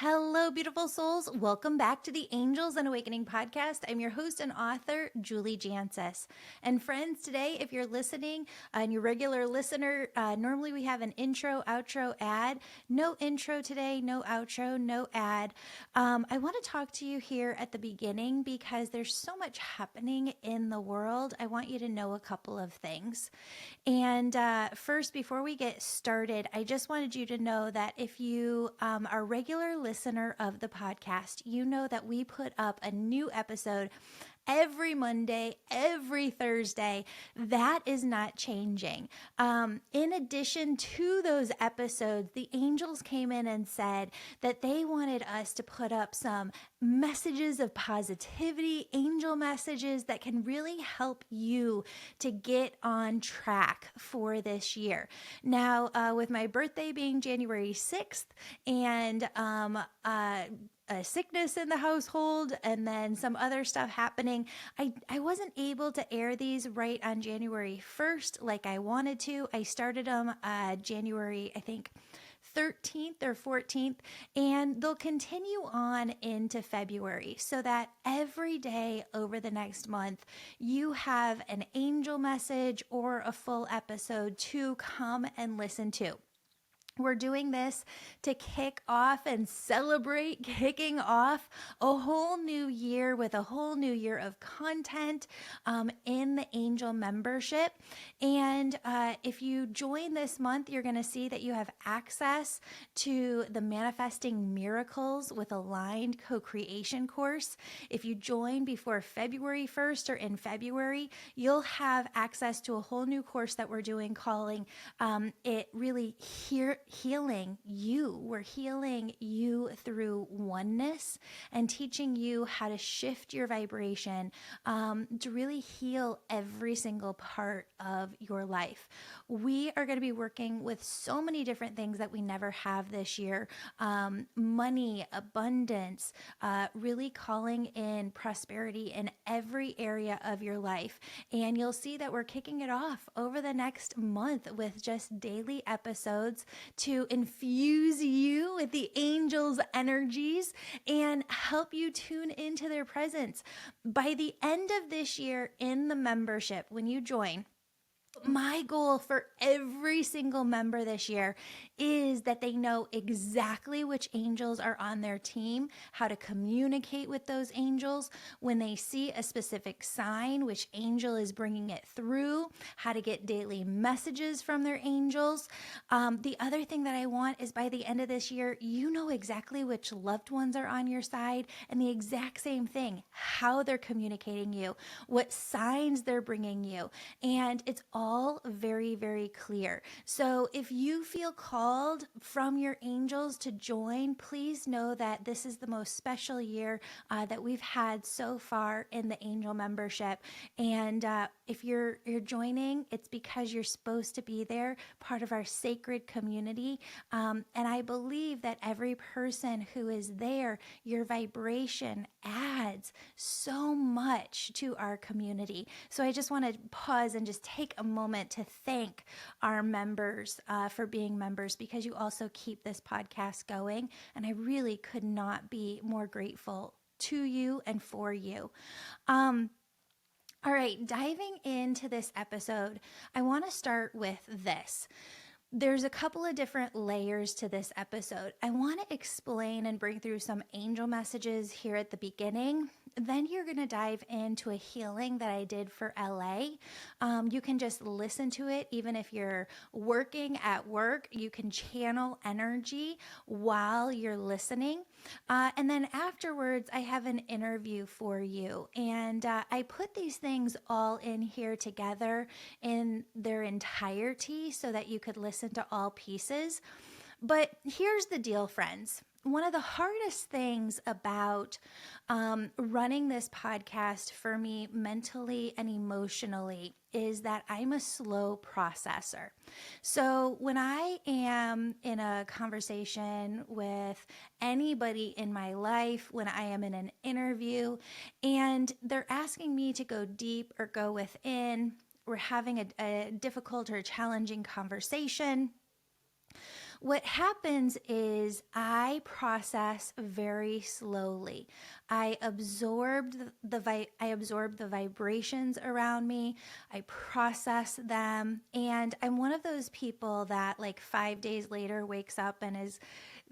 Hello, beautiful souls. Welcome back to the Angels and Awakening podcast. I'm your host and author, Julie Jancis. And friends, today, if you're listening and you're a regular listener, normally we have an intro, outro, ad. No intro today, no outro, no ad. I want to talk to you here at the beginning because there's so much happening in the world. I want you to know a couple of things. And first, before we get started, I just wanted you to know that if you are a regular listener of the podcast, you know that we put up a new episode every Monday, every Thursday. That is not changing. In addition to those episodes, the angels came in and said that they wanted us to put up some messages of positivity, angel messages that can really help you to get on track for this year. Now, with my birthday being January 6th and a sickness in the household and then some other stuff happening, I wasn't able to air these right on January 1st like I wanted to. I started them January, I think, 13th or 14th, and they'll continue on into February so that every day over the next month, you have an angel message or a full episode to come and listen to. We're doing this to kick off and celebrate kicking off a whole new year with a whole new year of content in the Angel membership. And if you join this month, you're going to see that you have access to the Manifesting Miracles with Aligned Co-Creation course. If you join before February 1st or in February, you'll have access to a whole new course that we're doing calling it really healing you. We're healing you through oneness and teaching you how to shift your vibration to really heal every single part of your life. We are going to be working with so many different things that we never have this year. Money, abundance, really calling in prosperity in every area of your life. And you'll see that we're kicking it off over the next month with just daily episodes to infuse you with the angels' energies and help you tune into their presence. By the end of this year in the membership, when you join, my goal for every single member this year is that they know exactly which angels are on their team, how to communicate with those angels, when they see a specific sign, which angel is bringing it through, how to get daily messages from their angels. The other thing that I want is by the end of this year, you know exactly which loved ones are on your side, and the exact same thing, how they're communicating you, what signs they're bringing you, and it's all very, very clear. So if you feel called from your angels to join, please know that this is the most special year that we've had so far in the angel membership. And if you're joining, it's because you're supposed to be there, part of our sacred community. And I believe that every person who is there, your vibration adds so much to our community. So I just want to pause and just take a moment to thank our members for being members, because you also keep this podcast going. And I really could not be more grateful to you and for you. All right, diving into this episode, I want to start with this. There's a couple of different layers to this episode. I want to explain and bring through some angel messages here at the beginning. Then you're going to dive into a healing that I did for LA. You can just listen to it even if you're working at work. You can channel energy while you're listening. And then afterwards, I have an interview for you. And I put these things all in here together in their entirety so that you could listen to all pieces. But here's the deal, friends. One of the hardest things about running this podcast for me mentally and emotionally is that I'm a slow processor. So when I am in a conversation with anybody in my life, when I am in an interview and they're asking me to go deep or go within, we're having a difficult or challenging conversation, What happens is I process very slowly. I absorb the vibrations around me. I process them, and I'm one of those people that like 5 days later wakes up and is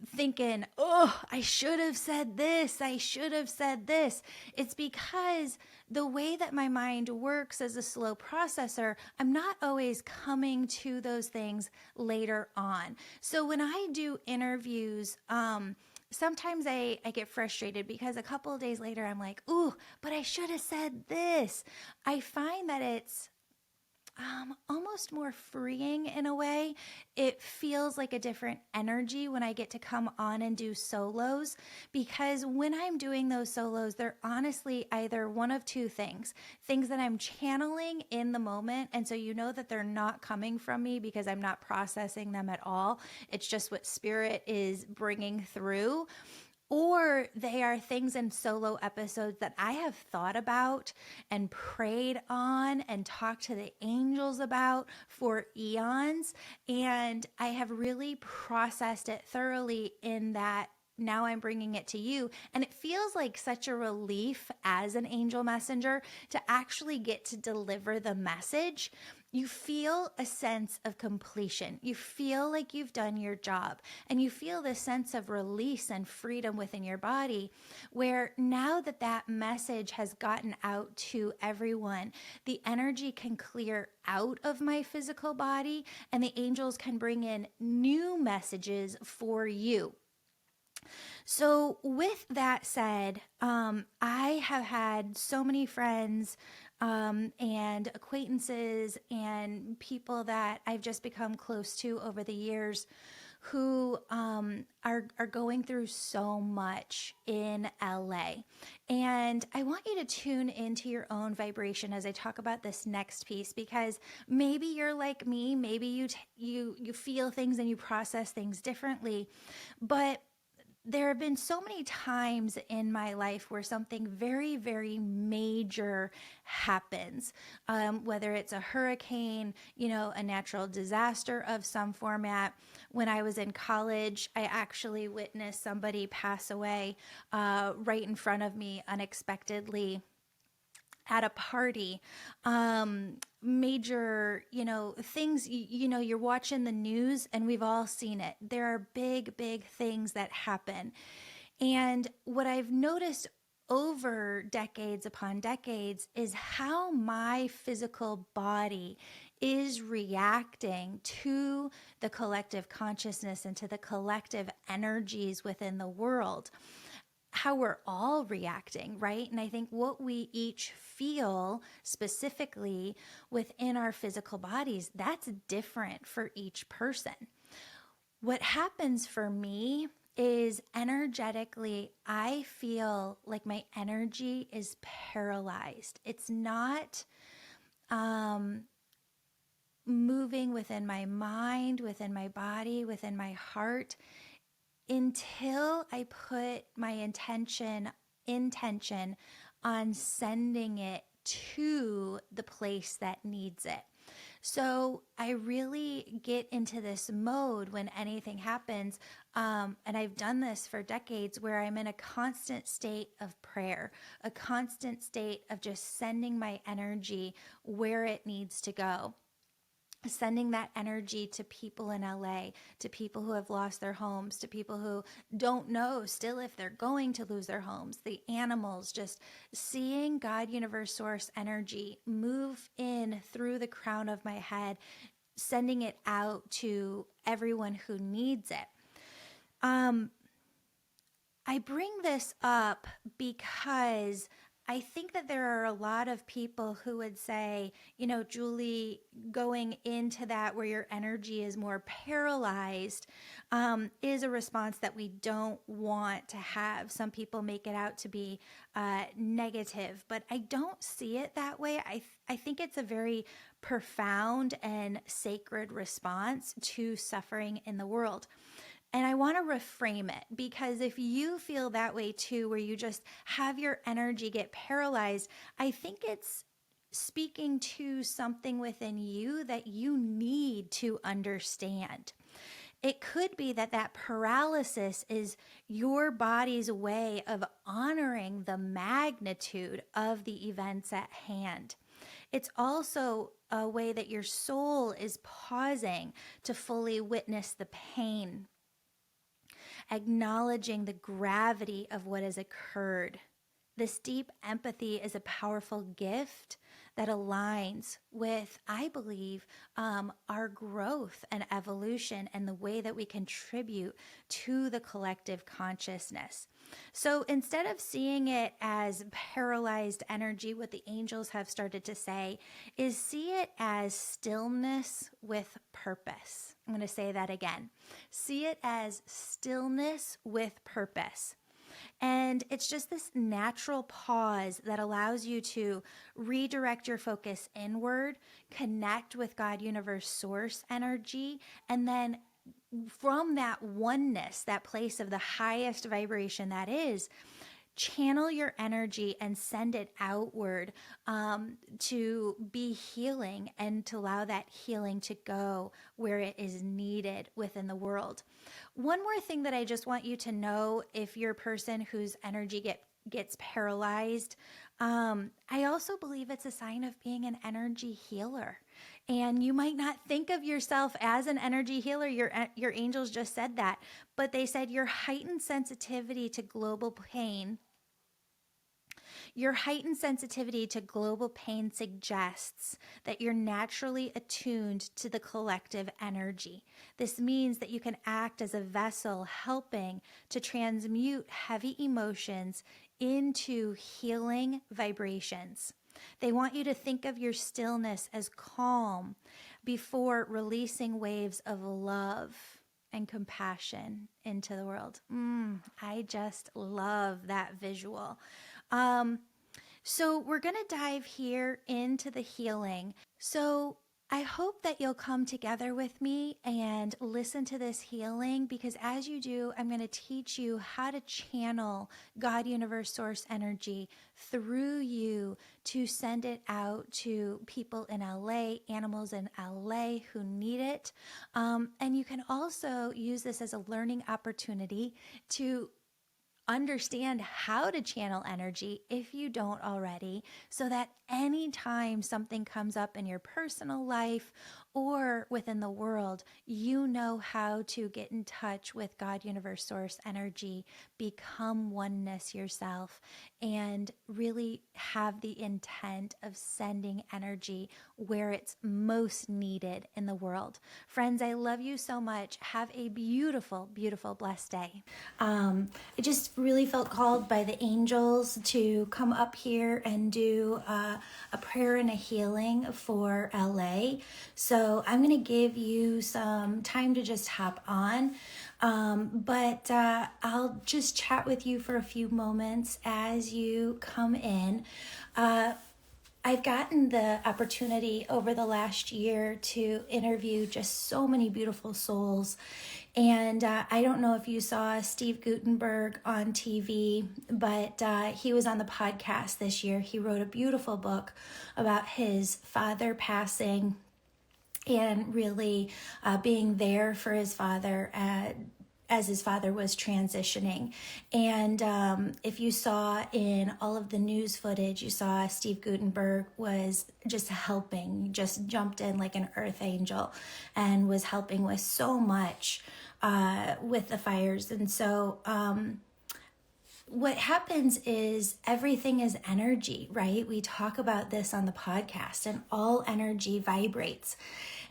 thinking, oh, I should have said this. I should have said this. It's because the way that my mind works as a slow processor, I'm not always coming to those things later on. So when I do interviews, sometimes I get frustrated because a couple of days later, I'm like, ooh, but I should have said this. I find that it's almost more freeing in a way. It feels like a different energy when I get to come on and do solos, because when I'm doing those solos, they're honestly either one of two things that I'm channeling in the moment. And so you know that they're not coming from me because I'm not processing them at all. It's just what spirit is bringing through. Or they are things in solo episodes that I have thought about and prayed on and talked to the angels about for eons. And I have really processed it thoroughly in that now I'm bringing it to you. And it feels like such a relief as an angel messenger to actually get to deliver the message. You feel a sense of completion. You feel like you've done your job, and you feel this sense of release and freedom within your body, where now that that message has gotten out to everyone, the energy can clear out of my physical body, and the angels can bring in new messages for you. So with that said, I have had so many friends and acquaintances and people that I've just become close to over the years who are going through so much in LA. And I want you to tune into your own vibration as I talk about this next piece, because maybe you're like me, maybe you feel things and you process things differently, but there have been so many times in my life where something very, very major happens, whether it's a hurricane, a natural disaster of some format. When I was in college, I actually witnessed somebody pass away right in front of me unexpectedly at a party. Major, things, you're watching the news and we've all seen it. There are big, big things that happen. And what I've noticed over decades upon decades is how my physical body is reacting to the collective consciousness and to the collective energies within the world. How we're all reacting, right? And I think what we each feel specifically within our physical bodies, that's different for each person. What happens for me is energetically, I feel like my energy is paralyzed. It's not moving within my mind, within my body, within my heart, until I put my intention on sending it to the place that needs it. So I really get into this mode when anything happens, and I've done this for decades, where I'm in a constant state of prayer, a constant state of just sending my energy where it needs to go. Sending that energy to people in LA, to people who have lost their homes, to people who don't know still if they're going to lose their homes, the animals, just seeing God, universe, source energy move in through the crown of my head, sending it out to everyone who needs it. I bring this up because I think that there are a lot of people who would say, Julie, going into that where your energy is more paralyzed is a response that we don't want to have. Some people make it out to be negative, but I don't see it that way. I think it's a very profound and sacred response to suffering in the world. And I want to reframe it, because if you feel that way too, where you just have your energy get paralyzed, I think it's speaking to something within you that you need to understand. it could be that that paralysis is your body's way of honoring the magnitude of the events at hand. It's also a way that your soul is pausing to fully witness the pain, acknowledging the gravity of what has occurred. This deep empathy is a powerful gift that aligns with, I believe, our growth and evolution and the way that we contribute to the collective consciousness. So instead of seeing it as paralyzed energy, what the angels have started to say is see it as stillness with purpose. I'm going to say that again. See it as stillness with purpose. And it's just this natural pause that allows you to redirect your focus inward, connect with God, universe, source energy, and then from that oneness, that place of the highest vibration that is, channel your energy and send it outward to be healing and to allow that healing to go where it is needed within the world. One more thing that I just want you to know, if you're a person whose energy gets paralyzed, I also believe it's a sign of being an energy healer. And you might not think of yourself as an energy healer. Your angels just said that, but they said your heightened sensitivity to global pain. Your heightened sensitivity to global pain suggests that you're naturally attuned to the collective energy. This means that you can act as a vessel helping to transmute heavy emotions into healing vibrations. They want you to think of your stillness as calm before releasing waves of love and compassion into the world. I just love that visual. So we're going to dive here into the healing. So I hope that you'll come together with me and listen to this healing, because as you do, I'm going to teach you how to channel God, universe, source energy through you to send it out to people in LA, animals in LA who need it. And you can also use this as a learning opportunity to understand how to channel energy if you don't already, so that anytime something comes up in your personal life or within the world, you know how to get in touch with God, universe, source energy, become oneness yourself, and really have the intent of sending energy where it's most needed in the world. Friends, I love you so much. Have a beautiful, beautiful, blessed day. I just really felt called by the angels to come up here and do a prayer and a healing for LA. So I'm going to give you some time to just hop on. But I'll just chat with you for a few moments as you come in. I've gotten the opportunity over the last year to interview just so many beautiful souls. And I don't know if you saw Steve Gutenberg on TV, but he was on the podcast this year. He wrote a beautiful book about his father passing and really being there for his father as his father was transitioning. And if you saw in all of the news footage, you saw Steve Gutenberg was just helping, just jumped in like an earth angel and was helping with so much with the fires. And so what happens is everything is energy, right? We talk about this on the podcast, and all energy vibrates.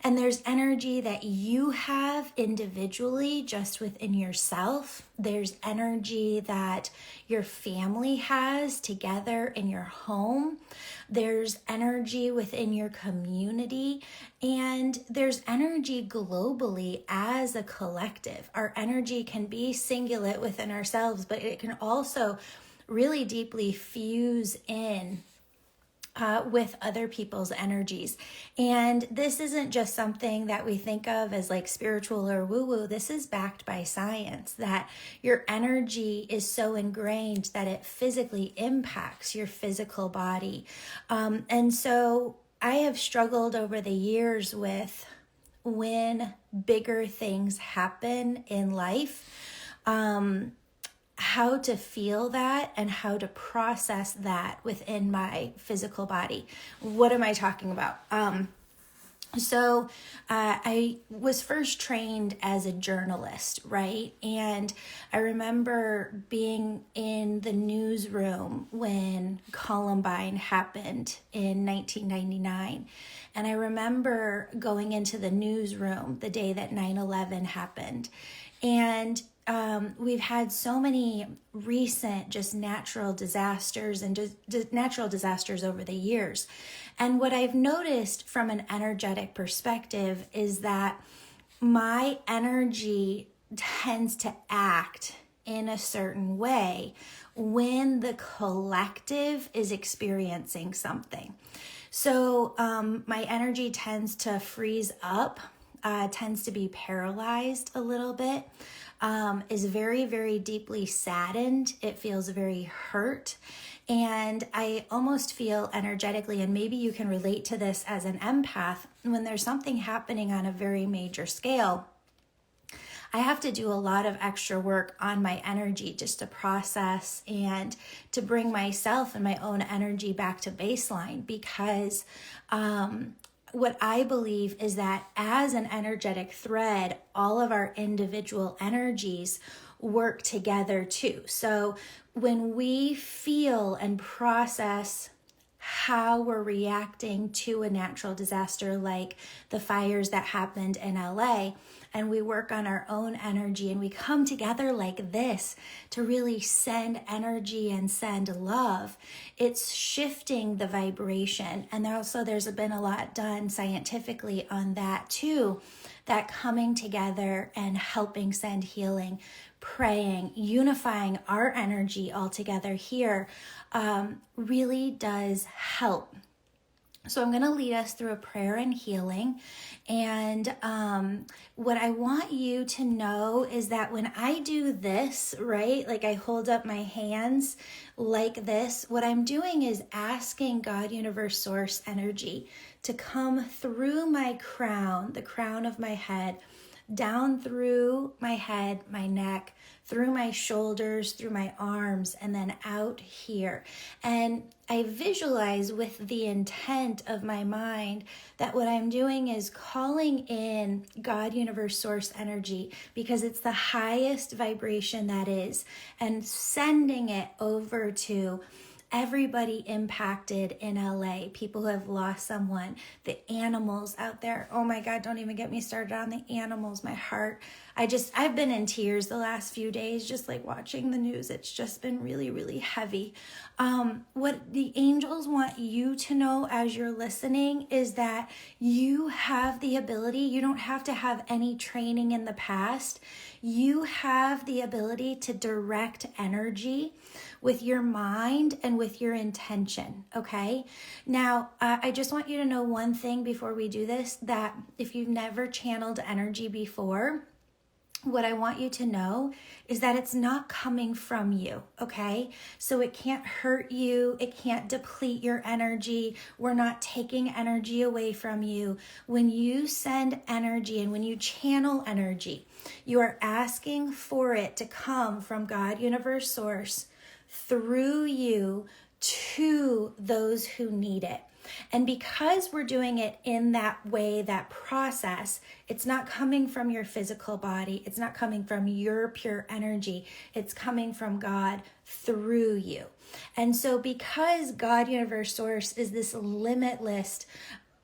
And there's energy that you have individually just within yourself. There's energy that your family has together in your home. There's energy within your community. And there's energy globally as a collective. Our energy can be singulate within ourselves, but it can also really deeply fuse in with other people's energies. And this isn't just something that we think of as like spiritual or woo-woo. This is backed by science, that your energy is so ingrained that it physically impacts your physical body. And so I have struggled over the years with when bigger things happen in life, how to feel that and how to process that within my physical body. What am I talking about? So I was first trained as a journalist, right? And I remember being in the newsroom when Columbine happened in 1999. And I remember going into the newsroom the day that 9/11 happened. And we've had so many recent just natural disasters and just natural disasters over the years. And what I've noticed from an energetic perspective is that my energy tends to act in a certain way when the collective is experiencing something. So my energy tends to freeze up, tends to be paralyzed a little bit. Is very, very deeply saddened. It feels very hurt. And I almost feel energetically, and maybe you can relate to this as an empath, when there's something happening on a very major scale, I have to do a lot of extra work on my energy just to process and to bring myself and my own energy back to baseline, because what I believe is that as an energetic thread, all of our individual energies work together too. So when we feel and process how we're reacting to a natural disaster like the fires that happened in LA, and we work on our own energy and we come together like this to really send energy and send love, it's shifting the vibration. And there's been a lot done scientifically on that too, that coming together and helping send healing, praying, unifying our energy all together here really does help. So I'm going to lead us through a prayer and healing. And what I want you to know is that when I do this, right, like I hold up my hands like this, what I'm doing is asking God, Universe, Source energy to come through my crown, the crown of my head, down through my head, my neck, through my shoulders, through my arms, and then out here. And I visualize with the intent of my mind that what I'm doing is calling in God, Universe, Source energy, because it's the highest vibration that is, and sending it over to everybody impacted in LA, people who have lost someone, the animals out there. Oh my God, don't even get me started on the animals. My heart, I've been in tears the last few days, just like watching the news. It's just been really, really heavy. What the angels want you to know as you're listening is that you have the ability, you don't have to have any training in the past. You have the ability to direct energy with your mind and with your intention, okay? Now, I just want you to know one thing before we do this, that if you've never channeled energy before, what I want you to know is that it's not coming from you, okay? So it can't hurt you. It can't deplete your energy. We're not taking energy away from you. When you send energy and when you channel energy, you are asking for it to come from God, Universe, Source, through you to those who need it. And because we're doing it in that way, that process, it's not coming from your physical body. It's not coming from your pure energy. It's coming from God through you. And so because God, Universe, Source is this limitless,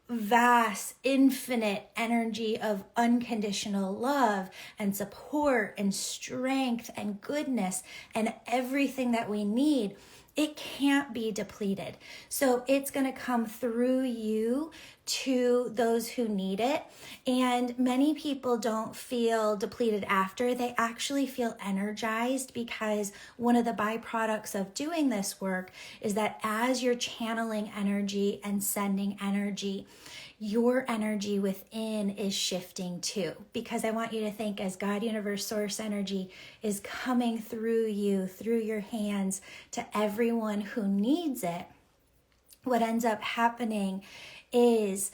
vast, infinite energy of unconditional love and support and strength and goodness and everything that we need, it can't be depleted. So it's going to come through you to those who need it. And many people don't feel depleted after. They actually feel energized, because one of the byproducts of doing this work is that as you're channeling energy and sending energy, your energy within is shifting too. Because I want you to think, as God, Universe, Source energy is coming through you, through your hands to everyone who needs it, what ends up happening is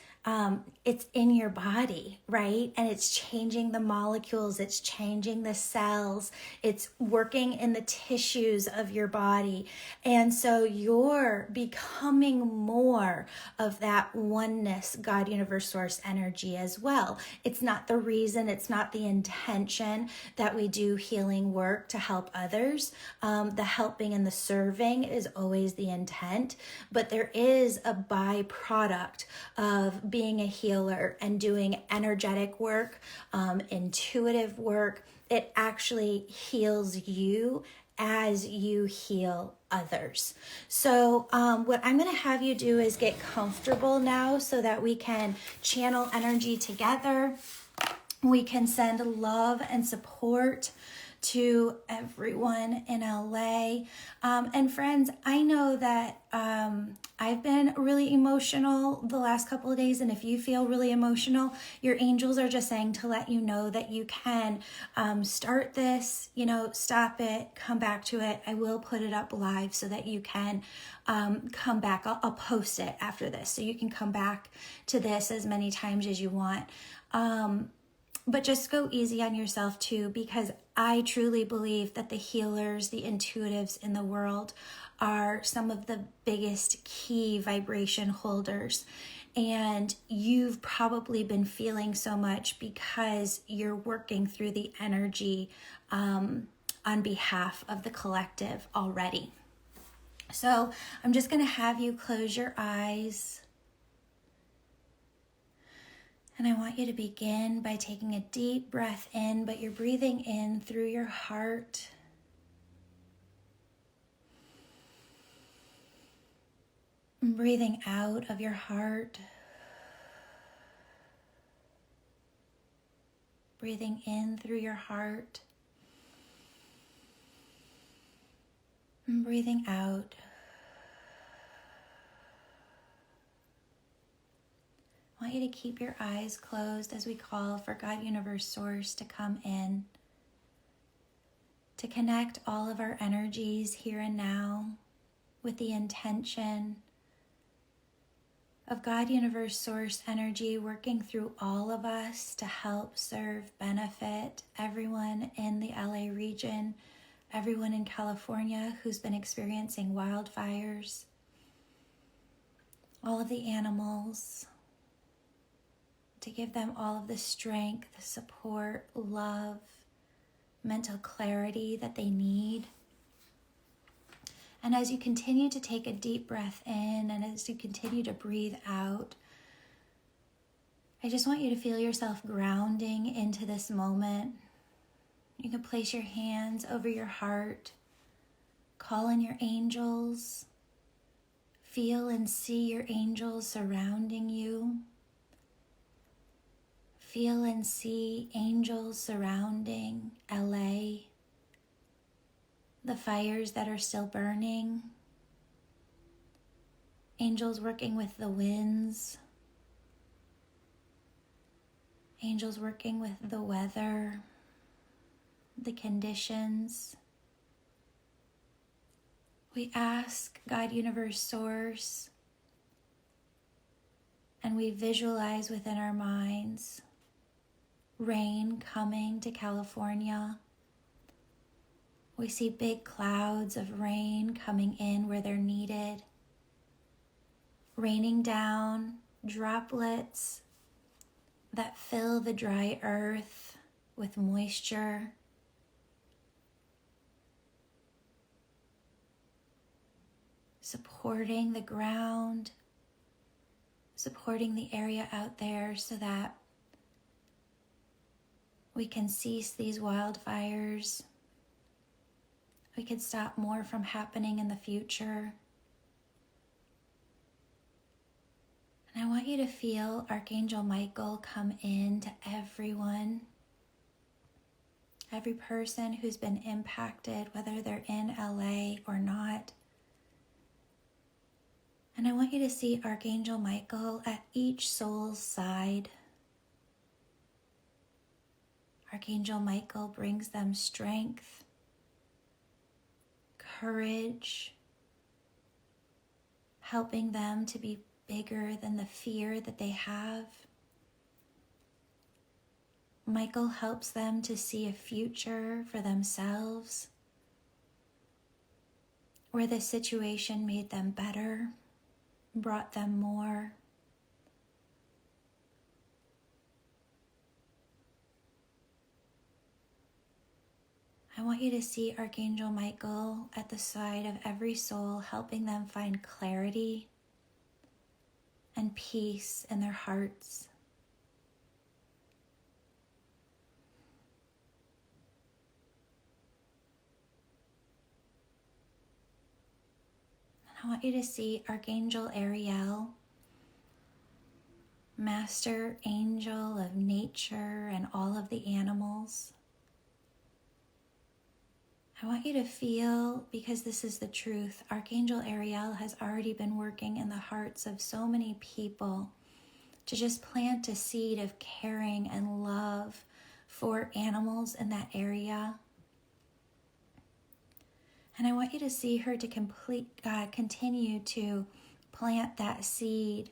it's in your body, right? And it's changing the molecules, it's changing the cells, it's working in the tissues of your body. And so you're becoming more of that oneness, God, universe, source energy as well. It's not the reason, it's not the intention that we do healing work to help others. The helping and the serving is always the intent, but there is a byproduct of being a healer and doing energetic work, intuitive work. It actually heals you as you heal others. So what I'm going to have you do is get comfortable now so that we can channel energy together. We can send love and support to everyone in LA. And friends, I know that I've been really emotional the last couple of days. And if you feel really emotional, your angels are just saying to let you know that you can start this, stop it, come back to it. I will put it up live so that you can come back. I'll post it after this. So you can come back to this as many times as you want. But just go easy on yourself too, because I truly believe that the healers, the intuitives in the world are some of the biggest key vibration holders. And you've probably been feeling so much because you're working through the energy on behalf of the collective already. So I'm just going to have you close your eyes. And I want you to begin by taking a deep breath in, but you're breathing in through your heart. And breathing out of your heart. Breathing in through your heart. And breathing out. I want you to keep your eyes closed as we call for God, Universe, Source to come in, to connect all of our energies here and now with the intention of God, Universe, Source energy working through all of us to help serve, benefit everyone in the LA region, everyone in California who's been experiencing wildfires, all of the animals, to give them all of the strength, support, love, mental clarity that they need. And as you continue to take a deep breath in and as you continue to breathe out, I just want you to feel yourself grounding into this moment. You can place your hands over your heart, call in your angels, feel and see your angels surrounding you. Feel and see angels surrounding LA, the fires that are still burning, angels working with the winds, angels working with the weather, the conditions. We ask God, Universe, Source, and we visualize within our minds rain coming to California. We see big clouds of rain coming in where they're needed, raining down droplets that fill the dry earth with moisture. Supporting the ground, supporting the area out there so that we can cease these wildfires. We can stop more from happening in the future. And I want you to feel Archangel Michael come in to everyone, every person who's been impacted, whether they're in LA or not. And I want you to see Archangel Michael at each soul's side. Archangel Michael brings them strength, courage, helping them to be bigger than the fear that they have. Michael helps them to see a future for themselves where the situation made them better, brought them more. I want you to see Archangel Michael at the side of every soul, helping them find clarity and peace in their hearts. I want you to see Archangel Ariel, Master Angel of nature and all of the animals. I want you to feel, because this is the truth, Archangel Ariel has already been working in the hearts of so many people to just plant a seed of caring and love for animals in that area. And I want you to see her to continue to plant that seed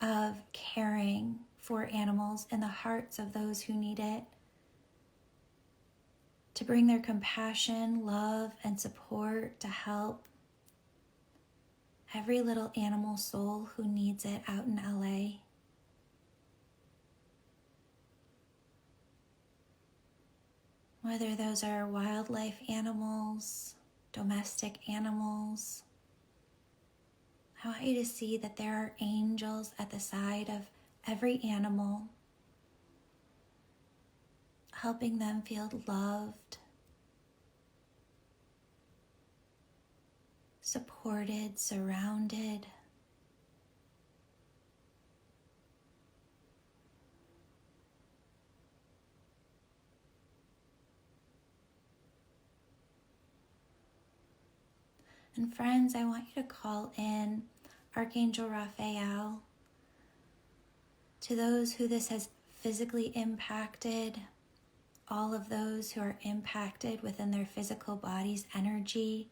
of caring for animals in the hearts of those who need it, to bring their compassion, love, and support to help every little animal soul who needs it out in LA. Whether those are wildlife animals, domestic animals, I want you to see that there are angels at the side of every animal, helping them feel loved, supported, surrounded. And friends, I want you to call in Archangel Raphael to those who this has physically impacted, all of those who are impacted within their physical body's energy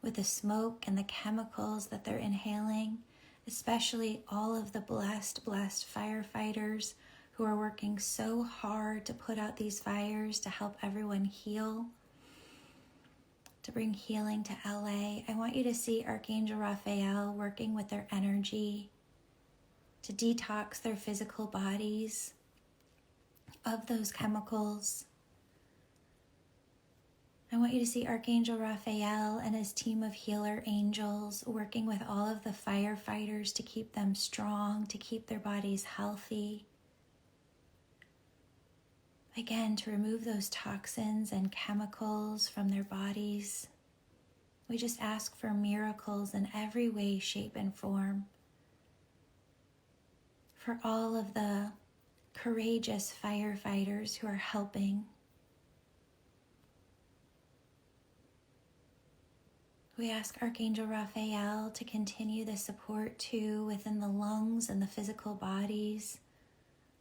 with the smoke and the chemicals that they're inhaling, especially all of the blessed firefighters who are working so hard to put out these fires to help everyone heal, to bring healing to LA. I want you to see Archangel Raphael working with their energy to detox their physical bodies of those chemicals. I want you to see Archangel Raphael and his team of healer angels working with all of the firefighters to keep them strong, to keep their bodies healthy. Again, to remove those toxins and chemicals from their bodies. We just ask for miracles in every way, shape, and form. For all of the courageous firefighters who are helping. We ask Archangel Raphael to continue the support too within the lungs and the physical bodies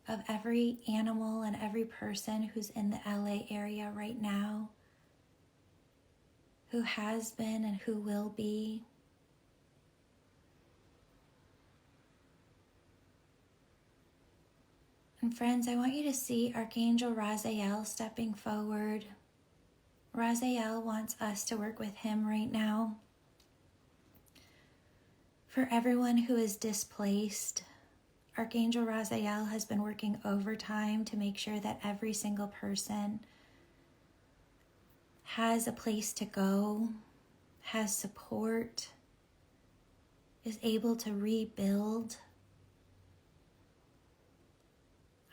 of every animal and every person who's in the LA area right now, who has been and who will be. And friends, I want you to see Archangel Raziel stepping forward. Raziel wants us to work with him right now. For everyone who is displaced, Archangel Raziel has been working overtime to make sure that every single person has a place to go, has support, is able to rebuild.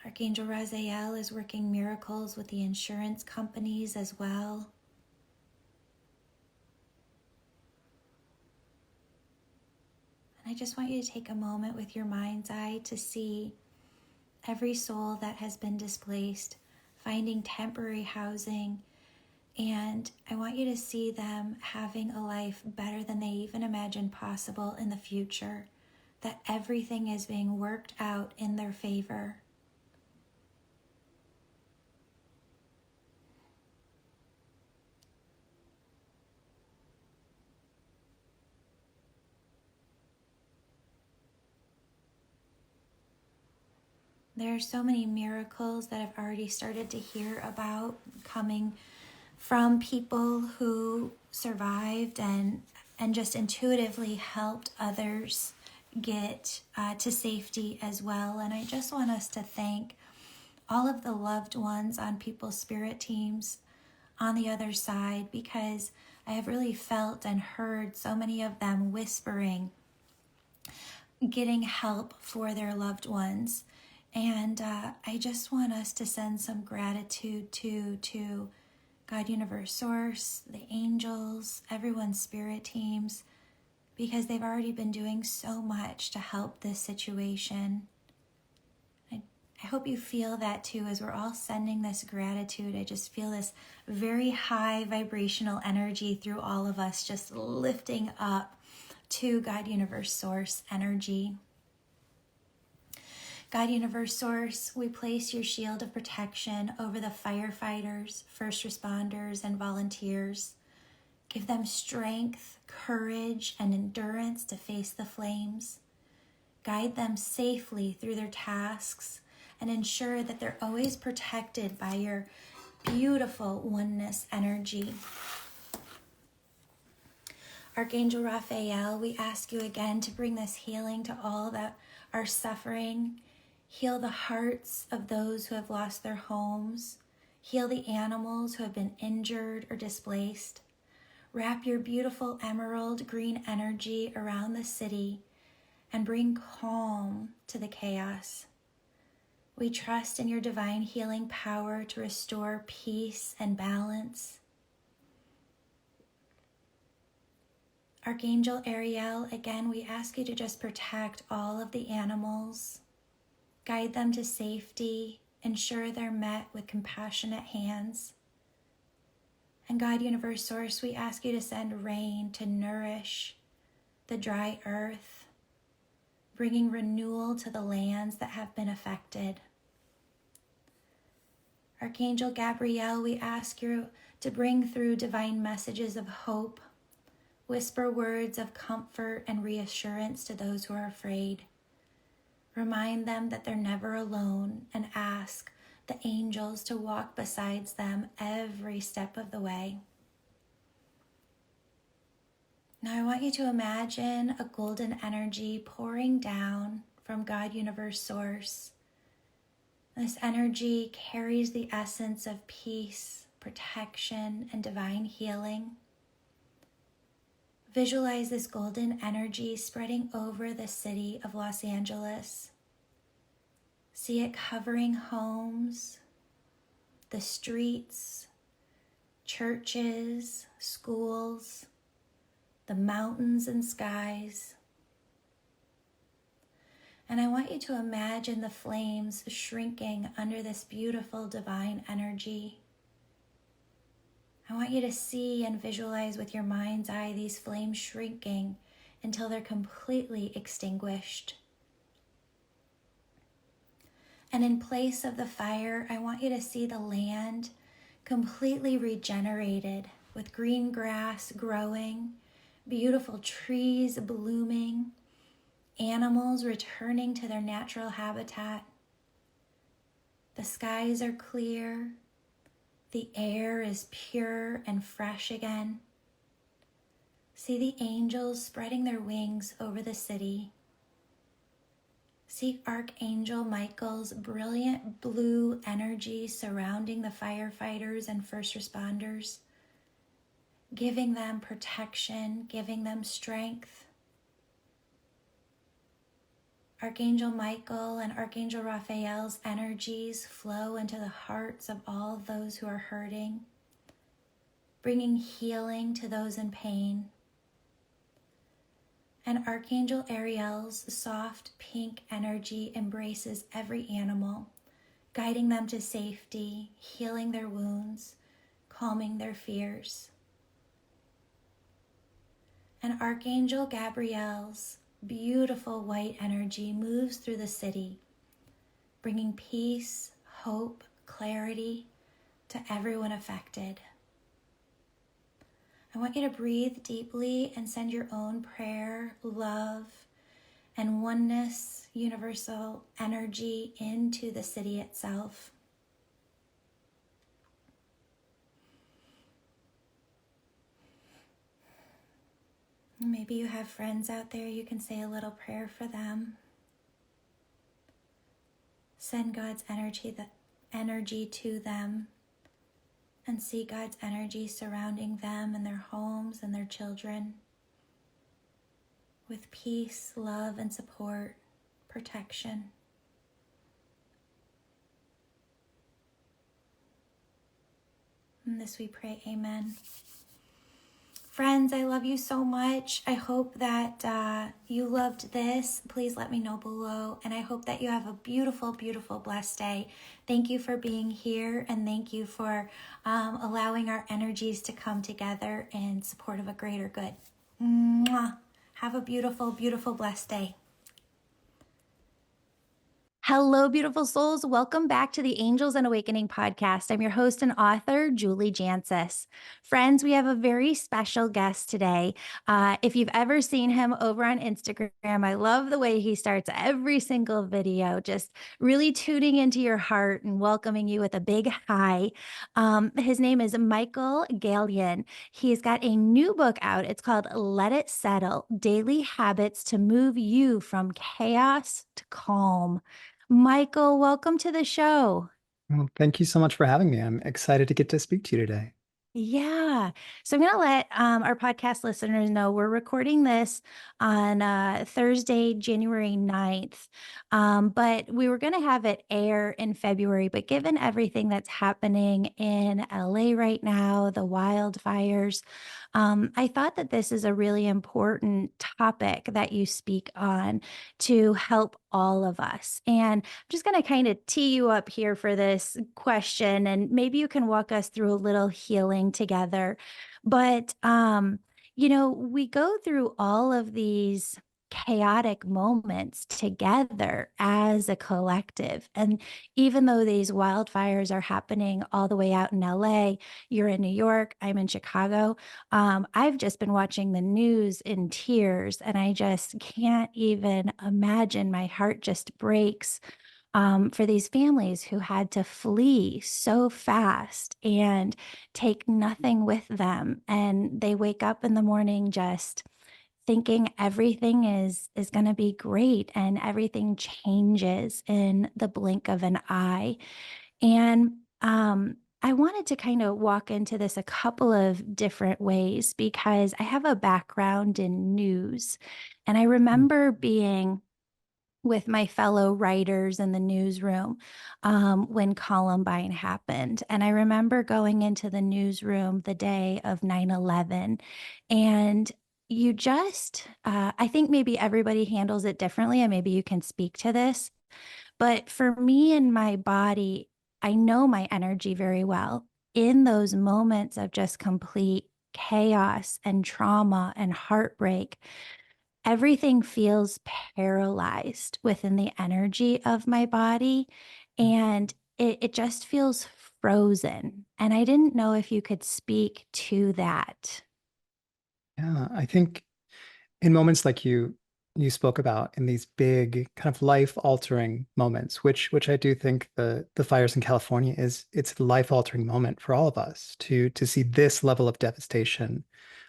Archangel Raziel is working miracles with the insurance companies as well. And I just want you to take a moment with your mind's eye to see every soul that has been displaced, finding temporary housing, and I want you to see them having a life better than they even imagined possible in the future, that everything is being worked out in their favor. There are so many miracles that I've already started to hear about coming from people who survived and just intuitively helped others get to safety as well. And I just want us to thank all of the loved ones on people's spirit teams on the other side, because I have really felt and heard so many of them whispering, getting help for their loved ones. And I just want us to send some gratitude to God, Universe, Source, the angels, everyone's spirit teams, because they've already been doing so much to help this situation. I hope you feel that too, as we're all sending this gratitude. I just feel this very high vibrational energy through all of us, just lifting up to God, Universe, Source energy. God, Universe, Source, we place your shield of protection over the firefighters, first responders, and volunteers. Give them strength, courage, and endurance to face the flames. Guide them safely through their tasks and ensure that they're always protected by your beautiful oneness energy. Archangel Raphael, we ask you again to bring this healing to all that are suffering. Heal the hearts of those who have lost their homes. Heal the animals who have been injured or displaced. Wrap your beautiful emerald green energy around the city and bring calm to the chaos. We trust in your divine healing power to restore peace and balance. Archangel Ariel, again, we ask you to just protect all of the animals, guide them to safety, ensure they're met with compassionate hands. And God, Universe, Source, we ask you to send rain to nourish the dry earth, bringing renewal to the lands that have been affected. Archangel Gabriel, we ask you to bring through divine messages of hope, whisper words of comfort and reassurance to those who are afraid. Remind them that they're never alone, and ask the angels to walk beside them every step of the way. Now I want you to imagine a golden energy pouring down from God, Universe, Source. This energy carries the essence of peace, protection, and divine healing. Visualize this golden energy spreading over the city of Los Angeles. See it covering homes, the streets, churches, schools, the mountains and skies. And I want you to imagine the flames shrinking under this beautiful divine energy. I want you to see and visualize with your mind's eye these flames shrinking until they're completely extinguished. And in place of the fire, I want you to see the land completely regenerated with green grass growing, beautiful trees blooming, animals returning to their natural habitat. The skies are clear. The air is pure and fresh again. See the angels spreading their wings over the city. See Archangel Michael's brilliant blue energy surrounding the firefighters and first responders, giving them protection, giving them strength. Archangel Michael and Archangel Raphael's energies flow into the hearts of all those who are hurting, bringing healing to those in pain. And Archangel Ariel's soft pink energy embraces every animal, guiding them to safety, healing their wounds, calming their fears. And Archangel Gabriel's beautiful white energy moves through the city, bringing peace, hope, clarity to everyone affected. I want you to breathe deeply and send your own prayer, love, and oneness, universal energy into the city itself. Maybe you have friends out there, you can say a little prayer for them. Send God's energy to them, and see God's energy surrounding them and their homes and their children with peace, love, and support, protection. In this we pray, amen. Friends, I love you so much. I hope that you loved this. Please let me know below. And I hope that you have a beautiful, beautiful, blessed day. Thank you for being here. And thank you for allowing our energies to come together in support of a greater good. Mwah. Have a beautiful, beautiful, blessed day. Hello, beautiful souls. Welcome back to the Angels and Awakening podcast. I'm your host and author, Julie Jancis. Friends, we have a very special guest today. If you've ever seen him over on Instagram, I love the way he starts every single video, just really tuning into your heart and welcoming you with a big hi. His name is Michael Galyon. He's got a new book out. It's called Let It Settle, Daily Habits to Move You from Chaos to Calm. Michael, welcome to the show. Well, thank you so much for having me. I'm excited to get to speak to you today. Yeah. So I'm going to let our podcast listeners know we're recording this on Thursday, January 9th. But we were going to have it air in February. But given everything that's happening in LA right now, the wildfires, I thought that this is a really important topic that you speak on to help all of us. And I'm just going to kind of tee you up here for this question, and maybe you can walk us through a little healing together. But, we go through all of these chaotic moments together as a collective. And even though these wildfires are happening all the way out in LA, you're in New York, I'm in Chicago. I've just been watching the news in tears, and I just can't even imagine. My heart just breaks for these families who had to flee so fast and take nothing with them. And they wake up in the morning just thinking everything is going to be great, and everything changes in the blink of an eye. And I wanted to kind of walk into this a couple of different ways because I have a background in news. And I Mm. remember being with my fellow writers in the newsroom when Columbine happened. And I remember going into the newsroom the day of 9/11, and you just, I think maybe everybody handles it differently, and maybe you can speak to this. But for me and my body, I know my energy very well. In those moments of just complete chaos and trauma and heartbreak, everything feels paralyzed within the energy of my body. And it just feels frozen. And I didn't know if you could speak to that. Yeah, I think in moments like you spoke about, in these big kind of life-altering moments, which I do think the fires in California it's a life-altering moment for all of us to see this level of devastation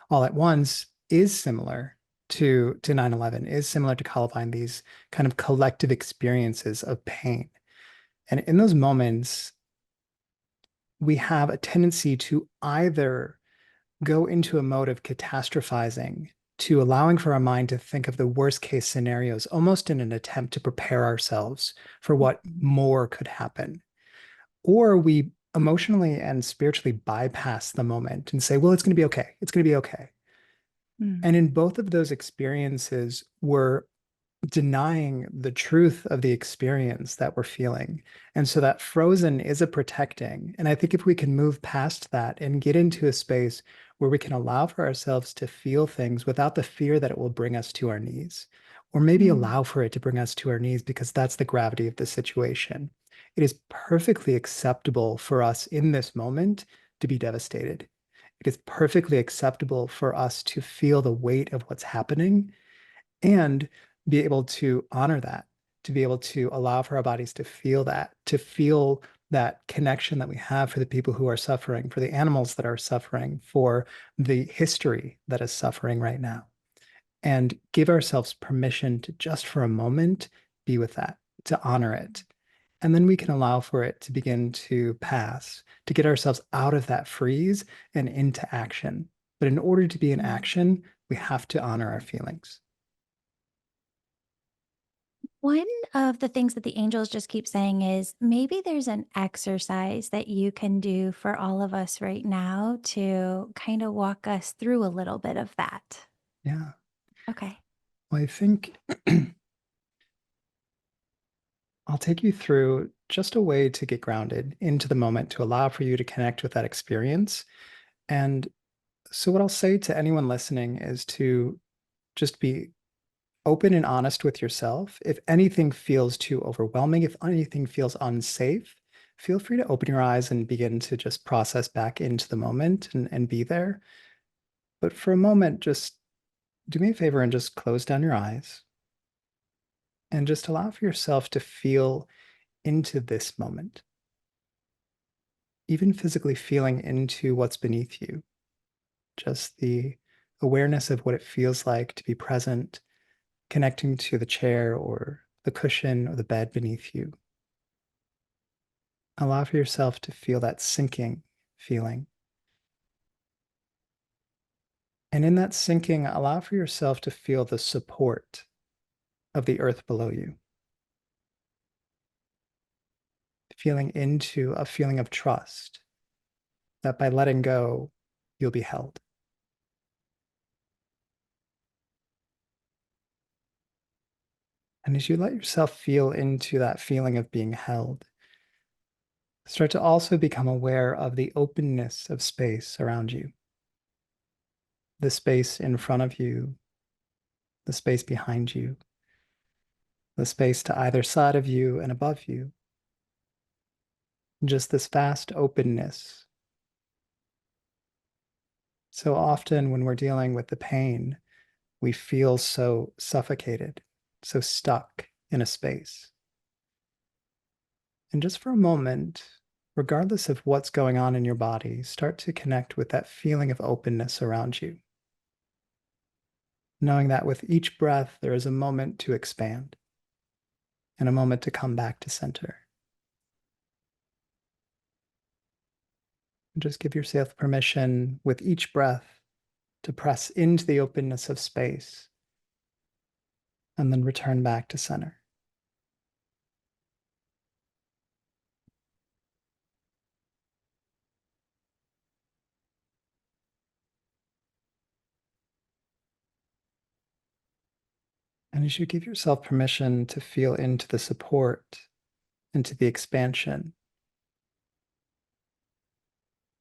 all at once is similar to 9/11, is similar to Columbine, these kind of collective experiences of pain. And in those moments, we have a tendency to either go into a mode of catastrophizing, to allowing for our mind to think of the worst case scenarios, almost in an attempt to prepare ourselves for what more could happen. Or we emotionally and spiritually bypass the moment and say, well, it's going to be okay. It's going to be okay. Mm. And in both of those experiences, we're denying the truth of the experience that we're feeling. And so that frozen is a protecting. And I think if we can move past that and get into a space where we can allow for ourselves to feel things without the fear that it will bring us to our knees, or maybe Mm. allow for it to bring us to our knees because that's the gravity of the situation. It is perfectly acceptable for us in this moment to be devastated. It is perfectly acceptable for us to feel the weight of what's happening. And be able to honor that, to be able to allow for our bodies to feel that connection that we have for the people who are suffering, for the animals that are suffering, for the history that is suffering right now, and give ourselves permission to just for a moment be with that, to honor it. And then we can allow for it to begin to pass, to get ourselves out of that freeze and into action. But in order to be in action, we have to honor our feelings. One of the things that the angels just keep saying is maybe there's an exercise that you can do for all of us right now to kind of walk us through a little bit of that. Yeah. Okay. Well, I think I'll take you through just a way to get grounded into the moment to allow for you to connect with that experience. And so, what I'll say to anyone listening is to just be open and honest with yourself. If anything feels too overwhelming, if anything feels unsafe, feel free to open your eyes and begin to just process back into the moment and be there. But for a moment, just do me a favor and just close down your eyes and just allow for yourself to feel into this moment, even physically feeling into what's beneath you, just the awareness of what it feels like to be present, connecting to the chair or the cushion or the bed beneath you. Allow for yourself to feel that sinking feeling. And in that sinking, allow for yourself to feel the support of the earth below you, feeling into a feeling of trust that by letting go, you'll be held. And as you let yourself feel into that feeling of being held, start to also become aware of the openness of space around you, the space in front of you, the space behind you, the space to either side of you and above you. Just this vast openness. So often when we're dealing with the pain, we feel so suffocated, so stuck in a space. And just for a moment, regardless of what's going on in your body, start to connect with that feeling of openness around you, knowing that with each breath, there is a moment to expand and a moment to come back to center. And just give yourself permission with each breath to press into the openness of space and then return back to center. And as you give yourself permission to feel into the support, into the expansion,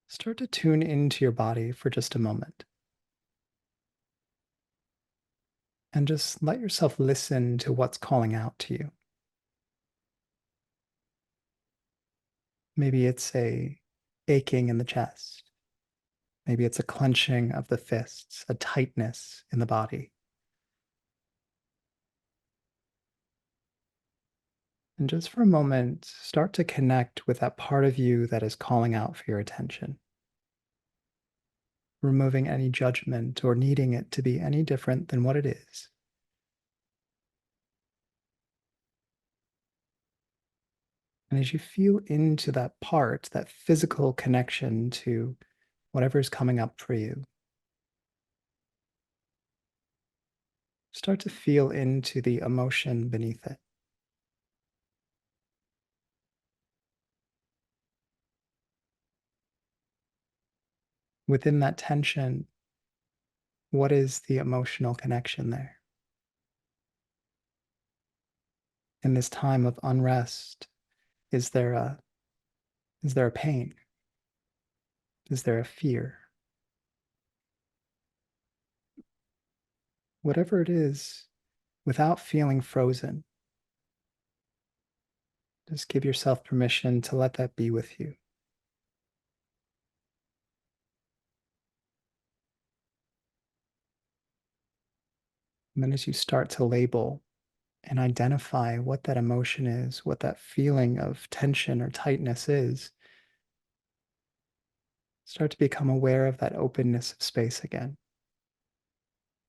start to tune into your body for just a moment. And just let yourself listen to what's calling out to you. Maybe it's a aching in the chest. Maybe it's a clenching of the fists, a tightness in the body. And just for a moment, start to connect with that part of you that is calling out for your attention, removing any judgment or needing it to be any different than what it is. And as you feel into that part, that physical connection to whatever's coming up for you, start to feel into the emotion beneath it. Within that tension, what is the emotional connection there? In this time of unrest, is there a is there a pain? Is there a fear? Whatever it is, without feeling frozen, just give yourself permission to let that be with you. And then as you start to label and identify what that emotion is, what that feeling of tension or tightness is. Start to become aware of that openness of space again,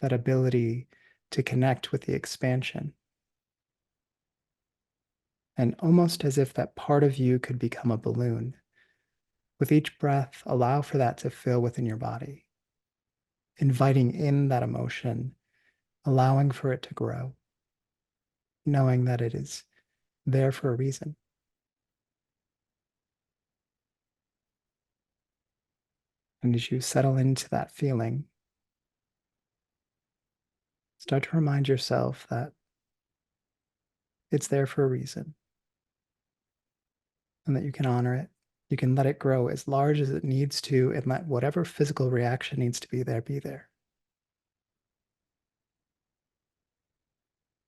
that ability to connect with the expansion. And almost as if that part of you could become a balloon. With each breath, allow for that to fill within your body, inviting in that emotion, allowing for it to grow, knowing that it is there for a reason. And as you settle into that feeling, start to remind yourself that it's there for a reason and that you can honor it. You can let it grow as large as it needs to and let whatever physical reaction needs to be there be there.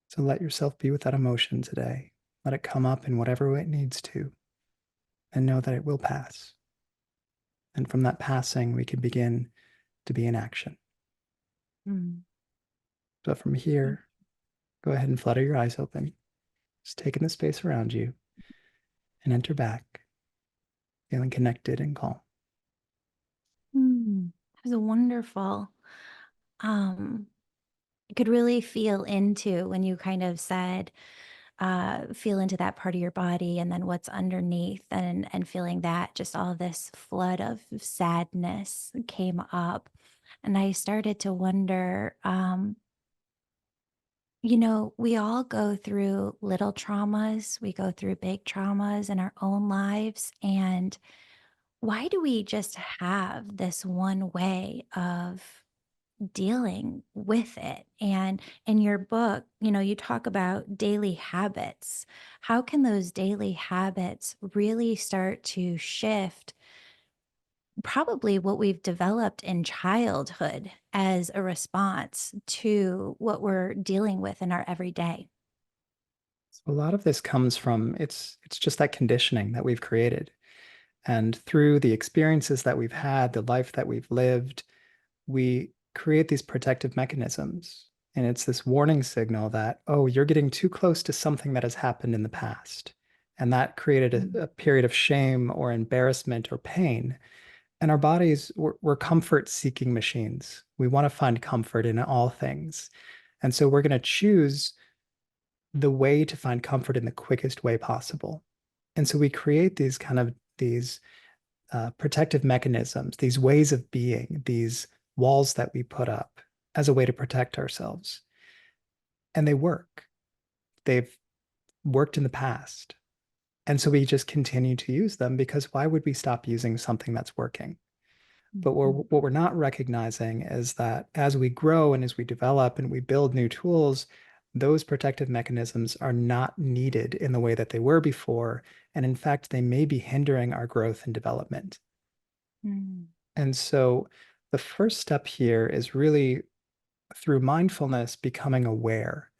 So let yourself be with that emotion today. Let it come up in whatever way it needs to, and know that it will pass. And from that passing, we can begin to be in action. Mm. So from here, go ahead and flutter your eyes open. Just take in the space around you and enter back, feeling connected and calm. Mm. It was wonderful. Um, I could really feel into when you kind of said, feel into that part of your body and then what's underneath and feeling that just all this flood of sadness came up. And I started to wonder, we all go through little traumas, we go through big traumas in our own lives. And why do we just have this one way of dealing with it? And in your book, you talk about daily habits. How can those daily habits really start to shift probably what we've developed in childhood as a response to what we're dealing with in our everyday? So a lot of this comes from it's just that conditioning that we've created. And through the experiences that we've had, the life that we've lived, we create these protective mechanisms. And it's this warning signal that, oh, you're getting too close to something that has happened in the past. And that created a period of shame or embarrassment or pain. And our bodies, we're comfort seeking machines. We want to find comfort in all things. And so we're going to choose the way to find comfort in the quickest way possible. And so we create these protective mechanisms, these ways of being, these walls that we put up as a way to protect ourselves. And they work. They've worked in the past. And so we just continue to use them because why would we stop using something that's working? But Mhm. what we're not recognizing is that as we grow and as we develop and we build new tools, those protective mechanisms are not needed in the way that they were before. And in fact, they may be hindering our growth and development. Mm. And so the first step here is really through mindfulness becoming aware.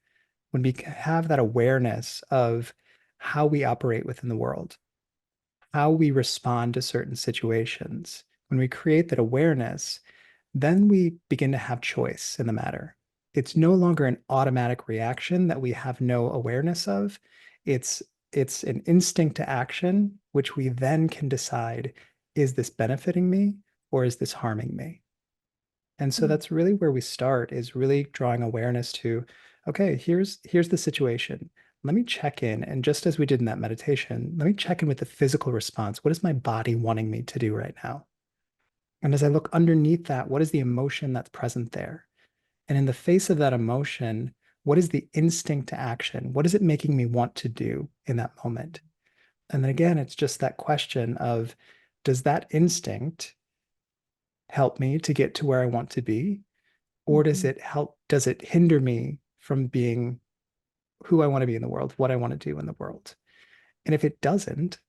When we have that awareness of how we operate within the world, how we respond to certain situations, when we create that awareness, then we begin to have choice in the matter. It's no longer an automatic reaction that we have no awareness of. It's it's an instinct to action, which we then can decide, is this benefiting me or is this harming me? And so Mm. that's really where we start is really drawing awareness to, okay, here's the situation. Let me check in. And just as we did in that meditation, let me check in with the physical response. What is my body wanting me to do right now? And as I look underneath that, what is the emotion that's present there? And in the face of that emotion, what is the instinct to action? What is it making me want to do in that moment? And then again, it's just that question of, does that instinct help me to get to where I want to be? Or Mhm. does it hinder me from being who I want to be in the world, what I want to do in the world? And if it doesn't,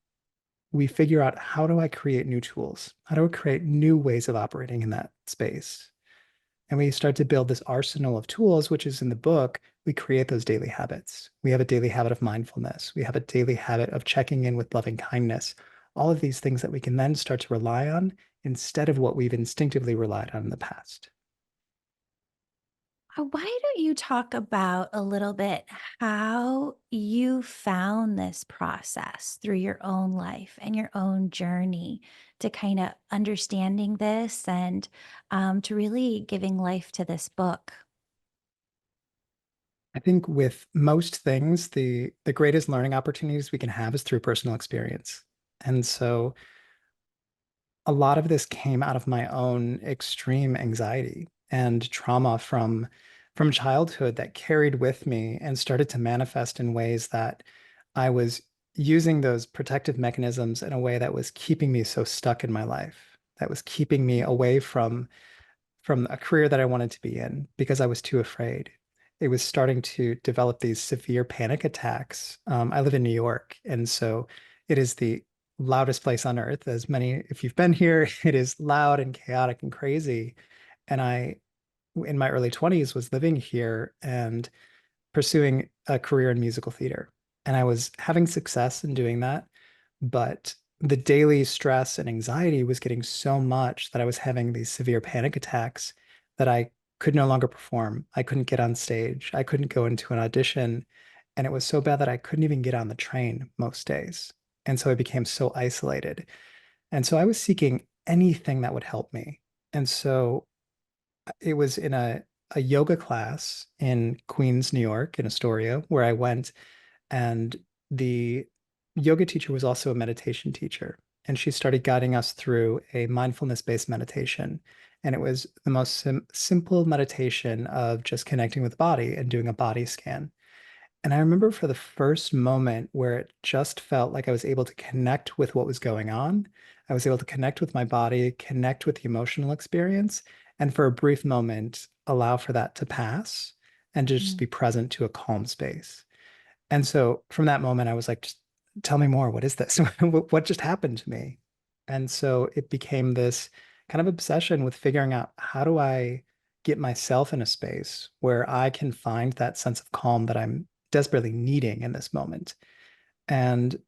we figure out, how do I create new tools? How do I create new ways of operating in that space? And we start to build this arsenal of tools, which is in the book. We create those daily habits. We have a daily habit of mindfulness. We have a daily habit of checking in with loving kindness. All of these things that we can then start to rely on instead of what we've instinctively relied on in the past. Why don't you talk about a little bit how you found this process through your own life and your own journey to kind of understanding this and to really giving life to this book? I think with most things, the greatest learning opportunities we can have is through personal experience. And so a lot of this came out of my own extreme anxiety and trauma from childhood that carried with me and started to manifest in ways that I was using those protective mechanisms in a way that was keeping me so stuck in my life, that was keeping me away from a career that I wanted to be in because I was too afraid. It was starting to develop these severe panic attacks. I live in New York, and so it is the loudest place on earth. As many, if you've been here, it is loud and chaotic and crazy. And in my early 20s, was living here and pursuing a career in musical theater. And I was having success in doing that, but the daily stress and anxiety was getting so much that I was having these severe panic attacks that I could no longer perform. I couldn't get on stage. I couldn't go into an audition. And it was so bad that I couldn't even get on the train most days. And so I became so isolated. And so I was seeking anything that would help me. And so it was in a yoga class in Queens, New York, in Astoria, where I went, and the yoga teacher was also a meditation teacher. And she started guiding us through a mindfulness-based meditation. And it was the most simple meditation of just connecting with the body and doing a body scan. And I remember for the first moment where it just felt like I was able to connect with what was going on. I was able to connect with my body, connect with the emotional experience, and for a brief moment, allow for that to pass and to just Mm. be present to a calm space. And so from that moment, I was like, just tell me more. What is this? What just happened to me? And so it became this kind of obsession with figuring out how do I get myself in a space where I can find that sense of calm that I'm desperately needing in this moment. And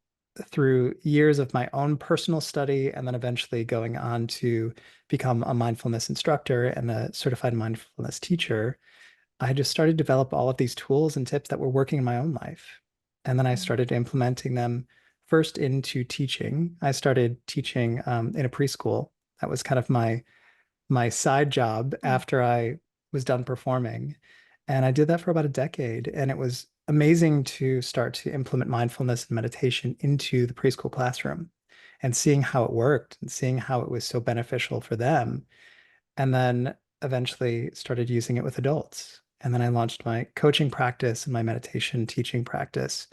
through years of my own personal study, and then eventually going on to become a mindfulness instructor and a certified mindfulness teacher, I just started to develop all of these tools and tips that were working in my own life. And then I started implementing them first into teaching. I started teaching in a preschool. That was kind of my side job Mm. after I was done performing. And I did that for about a decade. And it was amazing to start to implement mindfulness and meditation into the preschool classroom and seeing how it worked and seeing how it was so beneficial for them, and then eventually started using it with adults. And then I launched my coaching practice and my meditation teaching practice.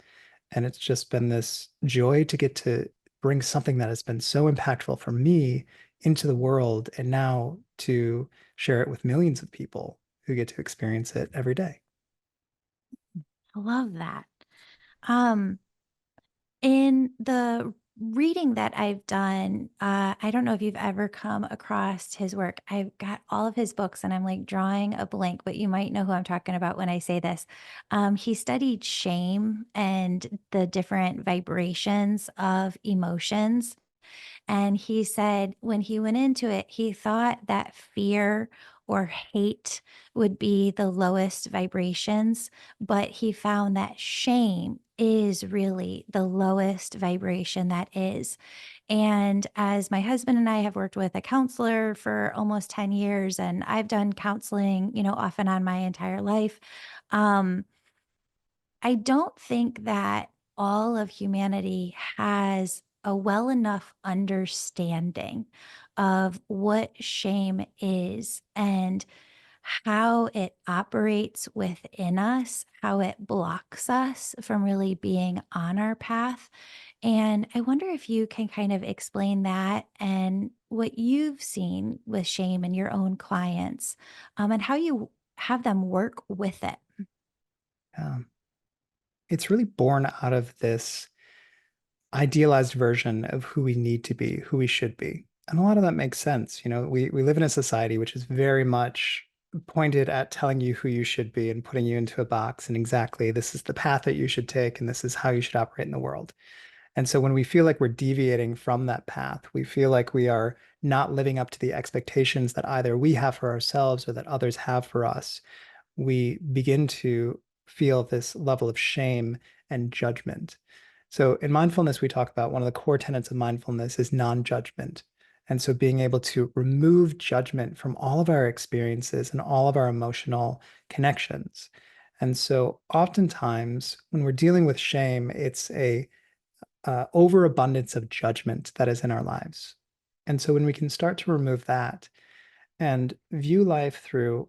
And it's just been this joy to get to bring something that has been so impactful for me into the world and now to share it with millions of people who get to experience it every day. I love that. Um, In the reading that I've done, I don't know if you've ever come across his work. I've got all of his books and I'm like drawing a blank, but you might know who I'm talking about when I say this. He studied shame and the different vibrations of emotions. And he said when he went into it, he thought that fear or hate would be the lowest vibrations, but he found that shame is really the lowest vibration that is. And as my husband and I have worked with a counselor for almost 10 years, and I've done counseling, off and on my entire life. Um, I don't think that all of humanity has a well enough understanding of what shame is and how it operates within us, how it blocks us from really being on our path. And I wonder if you can kind of explain that and what you've seen with shame in your own clients, and how you have them work with it. Um, it's really born out of this idealized version of who we need to be, who we should be. And a lot of that makes sense. You know, we live in a society which is very much pointed at telling you who you should be and putting you into a box and exactly this is the path that you should take and this is how you should operate in the world. And so when we feel like we're deviating from that path, we feel like we are not living up to the expectations that either we have for ourselves or that others have for us, we begin to feel this level of shame and judgment. So in mindfulness, we talk about one of the core tenets of mindfulness is non-judgment. And so being able to remove judgment from all of our experiences and all of our emotional connections. And so oftentimes when we're dealing with shame, it's a overabundance of judgment that is in our lives. And so when we can start to remove that and view life through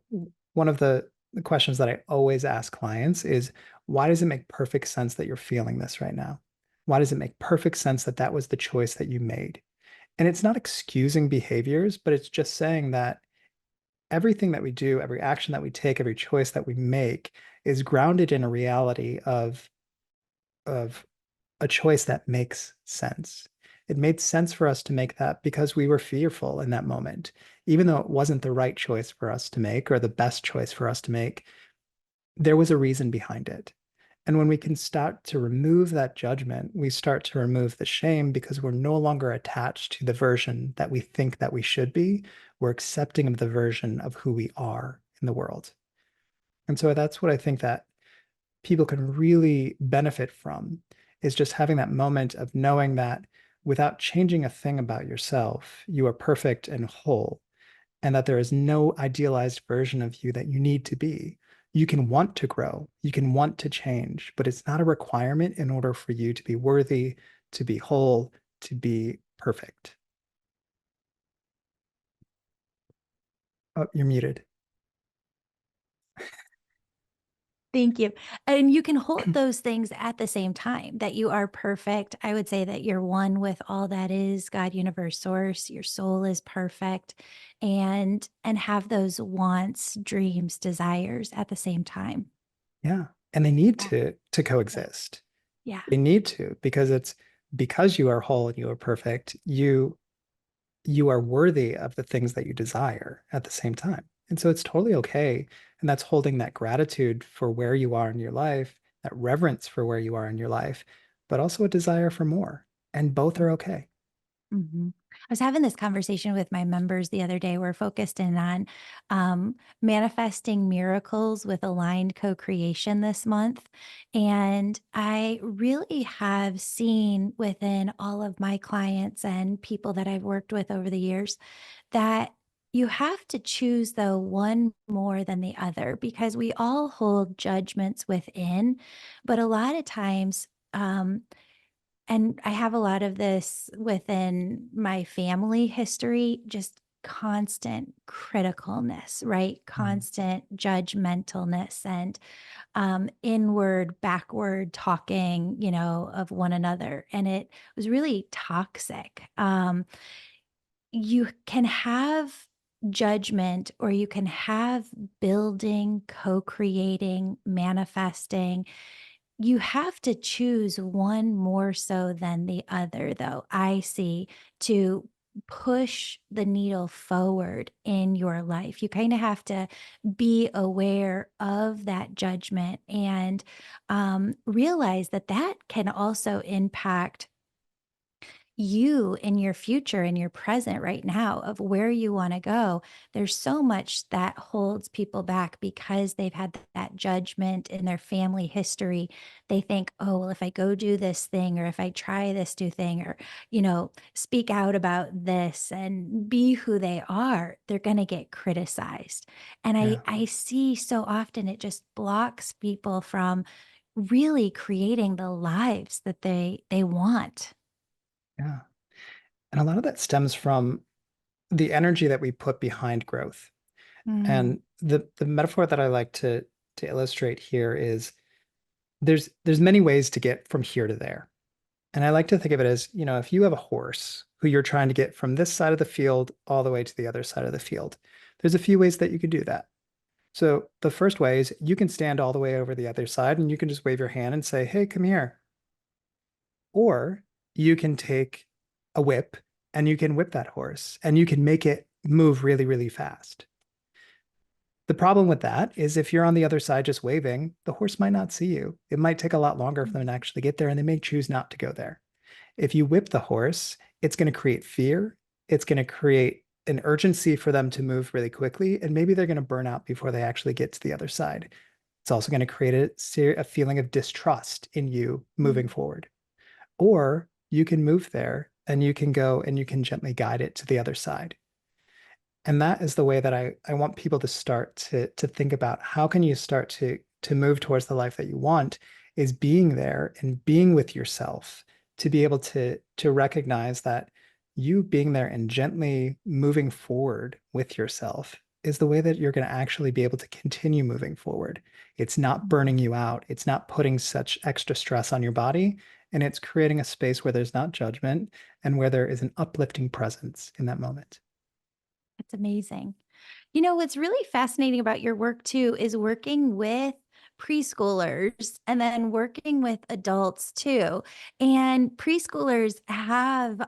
one of the questions that I always ask clients is, why does it make perfect sense that you're feeling this right now? Why does it make perfect sense that that was the choice that you made? And it's not excusing behaviors, but it's just saying that everything that we do, every action that we take, every choice that we make is grounded in a reality of a choice that makes sense. It made sense for us to make that because we were fearful in that moment. Even though it wasn't the right choice for us to make or the best choice for us to make, there was a reason behind it. And when we can start to remove that judgment, we start to remove the shame because we're no longer attached to the version that we think that we should be. We're accepting of the version of who we are in the world. And so that's what I think that people can really benefit from is just having that moment of knowing that without changing a thing about yourself, you are perfect and whole, and that there is no idealized version of you that you need to be. You can want to grow, you can want to change, but it's not a requirement in order for you to be worthy, to be whole, to be perfect. Oh, you're muted. Thank you. And you can hold those things at the same time that you are perfect. I would say that you're one with all that is God, universe, source. Your soul is perfect and have those wants, dreams, desires at the same time. Yeah. And they need Yeah. to coexist. Yeah. They need to because it's because you are whole and you are perfect, you are worthy of the things that you desire at the same time. And so it's totally okay. And that's holding that gratitude for where you are in your life, that reverence for where you are in your life, but also a desire for more. And both are okay. Mhm. I was having this conversation with my members the other day. We're focused in on manifesting miracles with aligned co creation this month. And I really have seen within all of my clients and people that I've worked with over the years that you have to choose, though, one more than the other because we all hold judgments within. But a lot of times, and I have a lot of this within my family history, just constant criticalness, right? Mhm. Constant judgmentalness and inward, backward talking, of one another. And it was really toxic. You can have judgment or you can have building, co creating, manifesting. You have to choose one more so than the other, though, I see, to push the needle forward in your life. You kind of have to be aware of that judgment and realize that that can also impact you in your future in your present right now of where you want to go. There's so much that holds people back because they've had that judgment in their family history. They think, oh, well, if I go do this thing or if I try this new thing or, speak out about this and be who they are, they're going to get criticized. And I, Yeah. I see so often it just blocks people from really creating the lives that they want. Yeah. And a lot of that stems from the energy that we put behind growth. Mm. And the metaphor that I like to illustrate here is there's many ways to get from here to there. And I like to think of it as, if you have a horse who you're trying to get from this side of the field all the way to the other side of the field, there's a few ways that you can do that. So the first way is you can stand all the way over the other side and you can just wave your hand and say, "Hey, come here." Or you can take a whip and you can whip that horse and you can make it move really, really fast. The problem with that is if you're on the other side just waving, the horse might not see you. It might take a lot longer for them to actually get there and they may choose not to go there. If you whip the horse, it's going to create fear. It's going to create an urgency for them to move really quickly, and maybe they're going to burn out before they actually get to the other side. It's also going to create a feeling of distrust in you moving Mm. forward. Or you can move there and you can go and you can gently guide it to the other side. And that is the way that I want people to start to think about how can you start to move towards the life that you want is being there and being with yourself to be able to recognize that you being there and gently moving forward with yourself is the way that you're going to actually be able to continue moving forward. It's not burning you out. It's not putting such extra stress on your body, and it's creating a space where there's not judgment and where there is an uplifting presence in that moment. That's amazing. You know, what's really fascinating about your work too is working with preschoolers and then working with adults too. And preschoolers have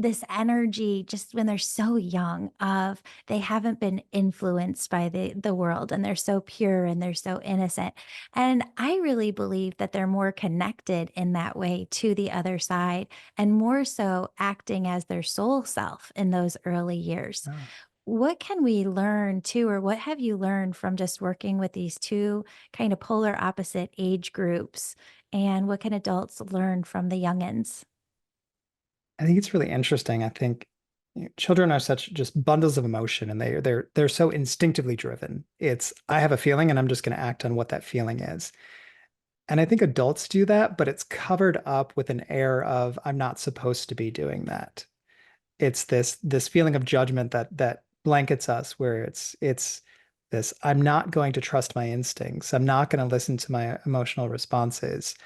this energy just when they're so young of they haven't been influenced by the world and they're so pure and they're so innocent. And I really believe that they're more connected in that way to the other side and more so acting as their soul self in those early years. Ah. What can we learn too, or what have you learned from just working with these two kind of polar opposite age groups? And what can adults learn from the youngins? I think it's really interesting. I think children are such just bundles of emotion, and they're so instinctively driven. It's I have a feeling and I'm just going to act on what that feeling is. And I think adults do that, but it's covered up with an air of I'm not supposed to be doing that. It's this feeling of judgment that blankets us where it's this I'm not going to trust my instincts. I'm not going to listen to my emotional responses.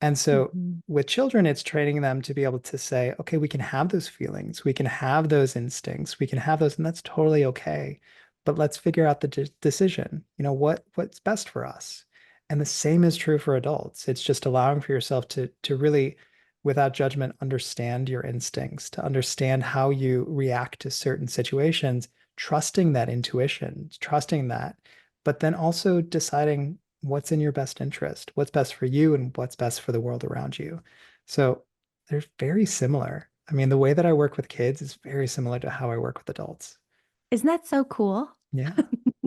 And so Mhm. with children, it's training them to be able to say, okay, we can have those feelings, we can have those instincts, we can have those, and that's totally okay. But let's figure out the decision. What's best for us. And the same is true for adults. It's just allowing for yourself to really, without judgment, understand your instincts, to understand how you react to certain situations, trusting that intuition, trusting that, but then also deciding what's in your best interest, what's best for you, and what's best for the world around you. So they're very similar. I mean, the way that I work with kids is very similar to how I work with adults. Isn't that so cool? Yeah,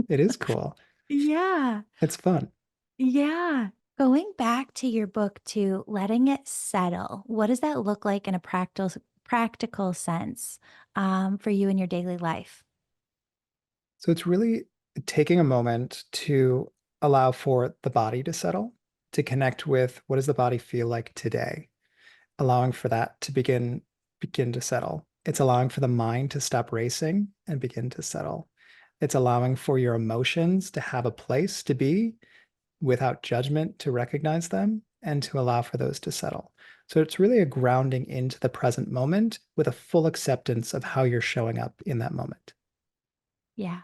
it is cool. Yeah. It's fun. Yeah. Going back to your book to letting it settle, what does that look like in a practical sense for you in your daily life? So it's really taking a moment to allow for the body to settle, to connect with what does the body feel like today, allowing for that to begin to settle. It's allowing for the mind to stop racing and begin to settle. It's allowing for your emotions to have a place to be without judgment to recognize them and to allow for those to settle. So it's really a grounding into the present moment with a full acceptance of how you're showing up in that moment. Yeah.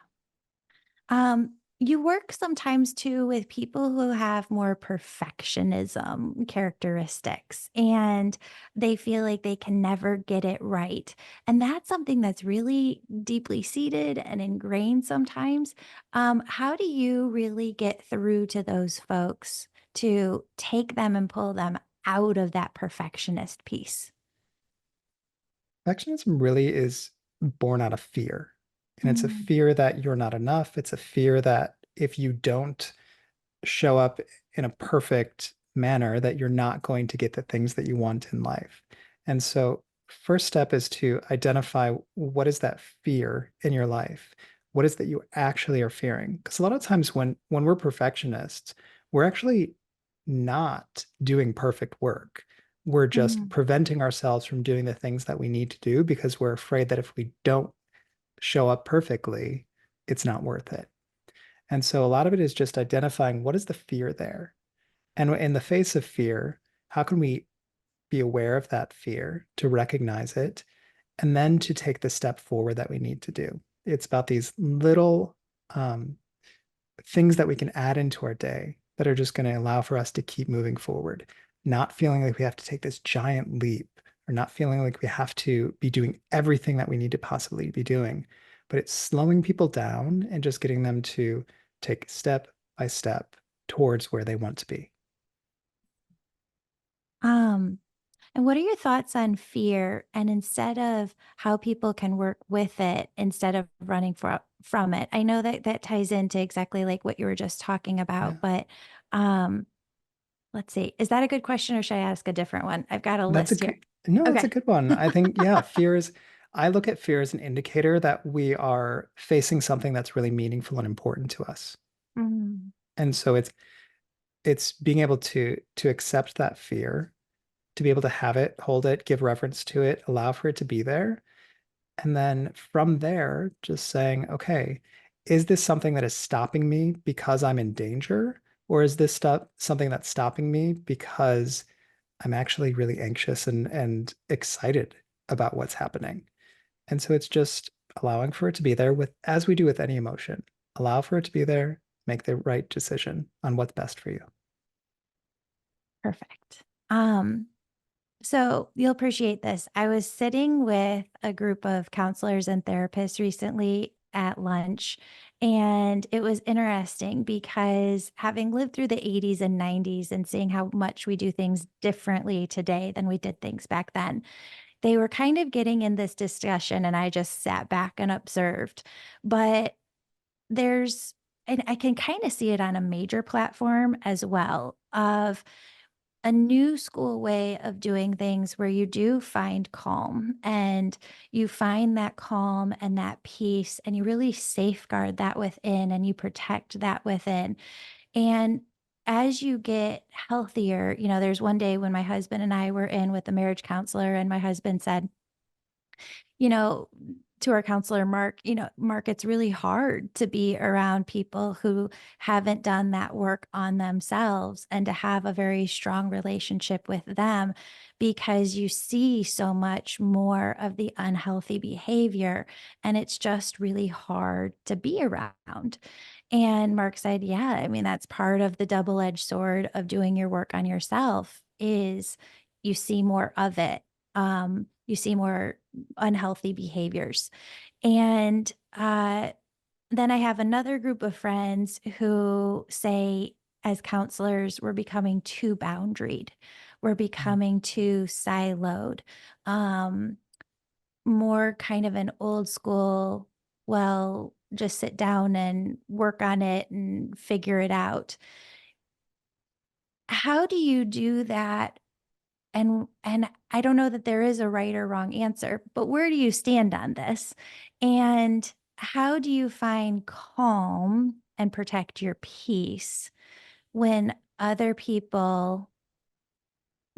You work sometimes too with people who have more perfectionism characteristics and they feel like they can never get it right. And that's something that's really deeply seated and ingrained sometimes. How do you really get through to those folks to take them and pull them out of that perfectionist piece? Perfectionism really is born out of fear. And it's a Mm, fear that you're not enough. It's a fear that if you don't show up in a perfect manner, that you're not going to get the things that you want in life. And so, first step is to identify what is that fear in your life? What is that you actually are fearing? Because a lot of times when we're perfectionists, we're actually not doing perfect work. We're just mm. preventing ourselves from doing the things that we need to do because we're afraid that if we don't show up perfectly, it's not worth it. And so a lot of it is just identifying what is the fear there. And in the face of fear, how can we be aware of that fear, to recognize it, and then to take the step forward that we need to do? It's about these little um, things that we can add into our day that are just going to allow for us to keep moving forward, not feeling like we have to take this giant leap or not feeling like we have to be doing everything that we need to possibly be doing. But it's slowing people down and just getting them to take step by step towards where they want to be. Um, And what are your thoughts on fear? And instead of how people can work with it instead of running from it? I know that that ties into exactly like what you were just talking Yeah. about, but um, let's see. Is that a good question or should I ask a different one? I've got a That's a list here. good, no, that's a Okay. good one. I think, yeah, fear is, I look at fear as an indicator that we are facing something that's really meaningful and important to us. Mm, And so it's being able to accept that fear, to be able to have it, hold it, give reverence to it, allow for it to be there. And then from there, just saying, okay, is this something that is stopping me because I'm in danger? Or is this stuff something that's stopping me because I'm actually really anxious and excited about what's happening? And so it's just allowing for it to be there with, as we do with any emotion, allow for it to be there, make the right decision on what's best for you. perfect. Um, So you'll appreciate this. I was sitting with a group of counselors and therapists recently at lunch, and it was interesting because having lived through the 80s and 90s and seeing how much we do things differently today than we did things back then, they were kind of getting in this discussion, and I just sat back and observed. But there's, and I can kind of see it on a major platform as well, of a new school way of doing things where you do find calm and you find that calm and that peace and you really safeguard that within and you protect that within. And as you get healthier, there's one day when my husband and I were in with a marriage counselor, and my husband said, you know, to our counselor, Mark, Mark, it's really hard to be around people who haven't done that work on themselves and to have a very strong relationship with them because you see so much more of the unhealthy behavior and it's just really hard to be around. And Mark said, yeah, I mean, that's part of the double-edged sword of doing your work on yourself is you see more of it. You see more unhealthy behaviors. And then I have another group of friends who say, as counselors, we're becoming too boundaried, we're becoming too siloed, um, more kind of an old school, well, just sit down and work on it and figure it out. How do you do that? And I don't know that there is a right or wrong answer, but where do you stand on this? And how do you find calm and protect your peace when other people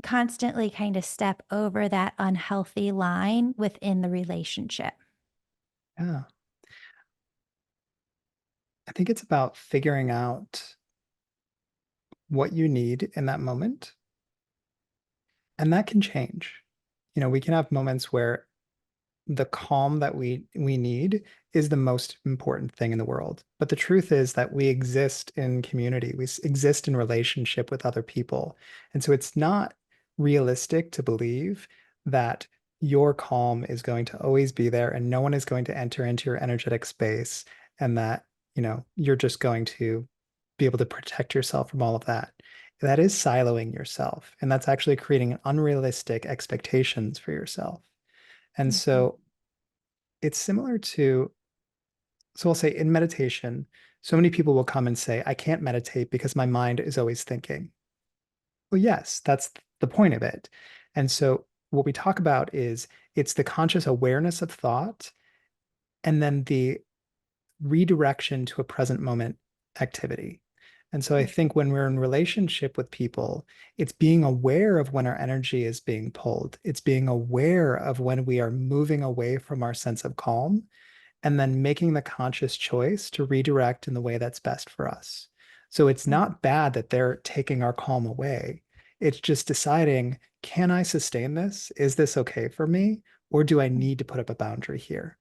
constantly kind of step over that unhealthy line within the relationship? Yeah. I think it's about figuring out what you need in that moment. And that can change. We can have moments where the calm that we need is the most important thing in the world. But the truth is that we exist in community. Exist in relationship with other people. And so it's not realistic to believe that your calm is going to always be there and no one is going to enter into your energetic space and that, you're just going to be able to protect yourself from all of that. That is siloing yourself, and that's actually creating unrealistic expectations for yourself. And Mhm. so it's similar to, so I'll say in meditation, so many people will come and say, I can't meditate because my mind is always thinking. Well, yes, that's the point of it. And so what we talk about is it's the conscious awareness of thought and then the redirection to a present moment activity. And so I think when we're in relationship with people, it's being aware of when our energy is being pulled. It's being aware of when we are moving away from our sense of calm and then making the conscious choice to redirect in the way that's best for us. So it's not bad that they're taking our calm away. It's just deciding, can I sustain this? Is this okay for me? Or do I need to put up a boundary here?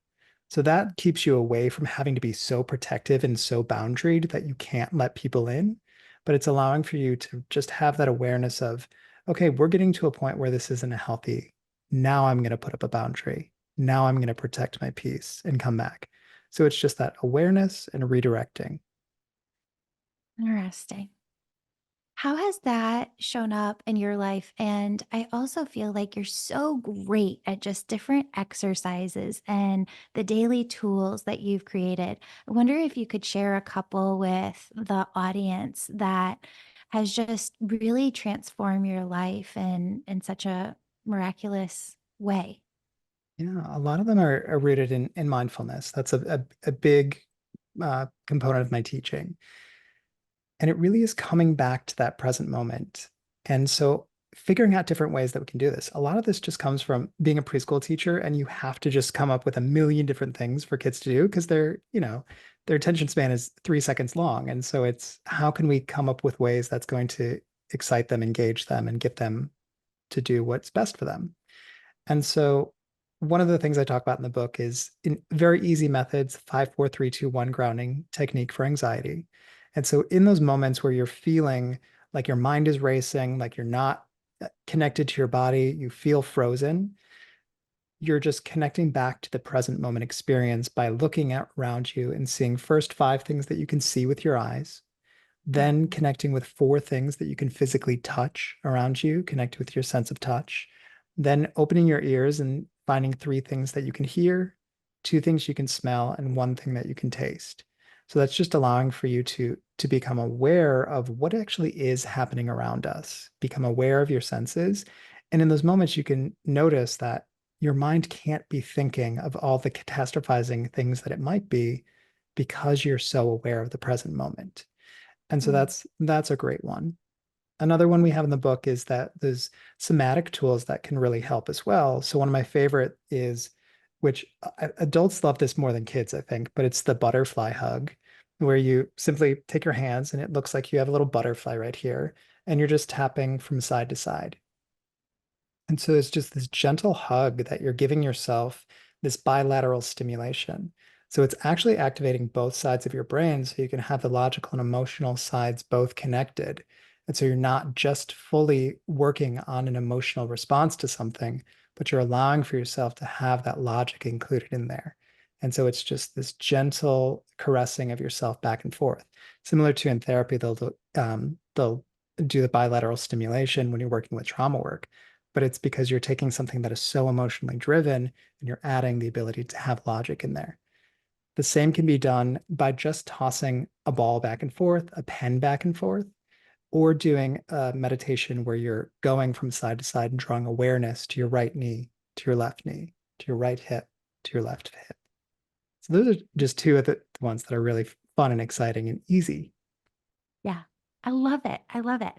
So that keeps you away from having to be so protective and so boundaried that you can't let people in. But it's allowing for you to just have that awareness of, okay, we're getting to a point where this isn't a healthy. Now I'm going to put up a boundary. Now I'm going to protect my peace and come back. So it's just that awareness and redirecting. Interesting. How has that shown up in your life? And I also feel like you're so great at just different exercises and the daily tools that you've created. I wonder if you could share a couple with the audience that has just really transformed your life in such a miraculous way. Yeah, a lot of them are rooted in mindfulness. That's a big component of my teaching. And it really is coming back to that present moment. And so figuring out different ways that we can do this. A lot of this just comes from being a preschool teacher, and you have to just come up with a million different things for kids to do because their attention span is 3 seconds long. And so it's how can we come up with ways that's going to excite them, engage them, and get them to do what's best for them. And so one of the things I talk about in the book is in very easy methods, 5, 4, 3, 2, 1 grounding technique for anxiety. And so in those moments where you're feeling like your mind is racing, like you're not connected to your body, you feel frozen, you're just connecting back to the present moment experience by looking at around you and seeing first 5 things that you can see with your eyes, then Mhm. connecting with 4 things that you can physically touch around you, connect with your sense of touch, then opening your ears and finding 3 things that you can hear, 2 things you can smell, and 1 thing that you can taste. So that's just allowing for you to become aware of what actually is happening around us, become aware of your senses. And in those moments, you can notice that your mind can't be thinking of all the catastrophizing things that it might be because you're so aware of the present moment. And so Mm. that's a great one. Another one we have in the book is that there's somatic tools that can really help as well. So one of my favorite is, which adults love this more than kids, I think, but it's the butterfly hug, where you simply take your hands and it looks like you have a little butterfly right here, and you're just tapping from side to side. And so it's just this gentle hug that you're giving yourself, this bilateral stimulation. So it's actually activating both sides of your brain so you can have the logical and emotional sides both connected. And so you're not just fully working on an emotional response to something, but you're allowing for yourself to have that logic included in there. And so it's just this gentle caressing of yourself back and forth. Similar to in therapy, they'll do the bilateral stimulation when you're working with trauma work, but it's because you're taking something that is so emotionally driven and you're adding the ability to have logic in there. The same can be done by just tossing a ball back and forth, a pen back and forth, or doing a meditation where you're going from side to side and drawing awareness to your right knee, to your left knee, to your right hip, to your left hip. So those are just 2 of the ones that are really fun and exciting and easy. Yeah. I love it. I love it.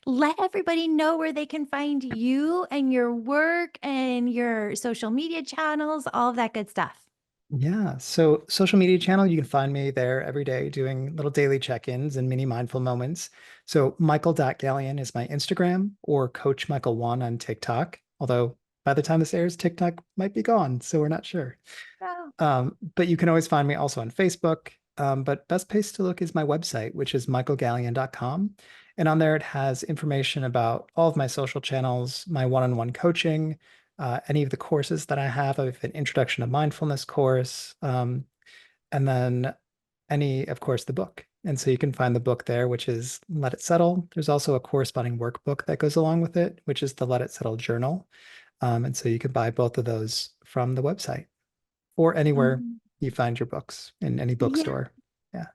Let everybody know where they can find you and your work and your social media channels, all of that good stuff. Yeah. So social media channel, you can find me there every day doing little daily check-ins and mini mindful moments. So Michael.Galyon is my Instagram, or Coach Michael 1 on TikTok. Although by the time this airs, TikTok might be gone, so we're not sure. Oh. But you can always find me also on Facebook. But best place to look is my website, which is michaelgalyon.com. And on there, it has information about all of my social channels, my one-on-one coaching, any of the courses that I have. I have an introduction to mindfulness course, and then of course, the book. And so you can find the book there, which is Let It Settle. There's also a corresponding workbook that goes along with it, which is the Let It Settle journal. And so you can buy both of those from the website or anywhere Mm. you find your books in any Yeah. bookstore. Yeah,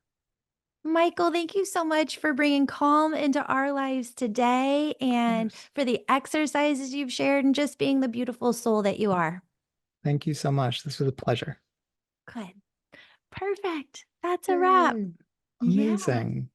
Michael, thank you so much for bringing calm into our lives today of and course. for the exercises you've shared and just being the beautiful soul that you are. Thank you so much. This was a pleasure. Good. Perfect. That's a wrap. Yay. Yeah. Amazing.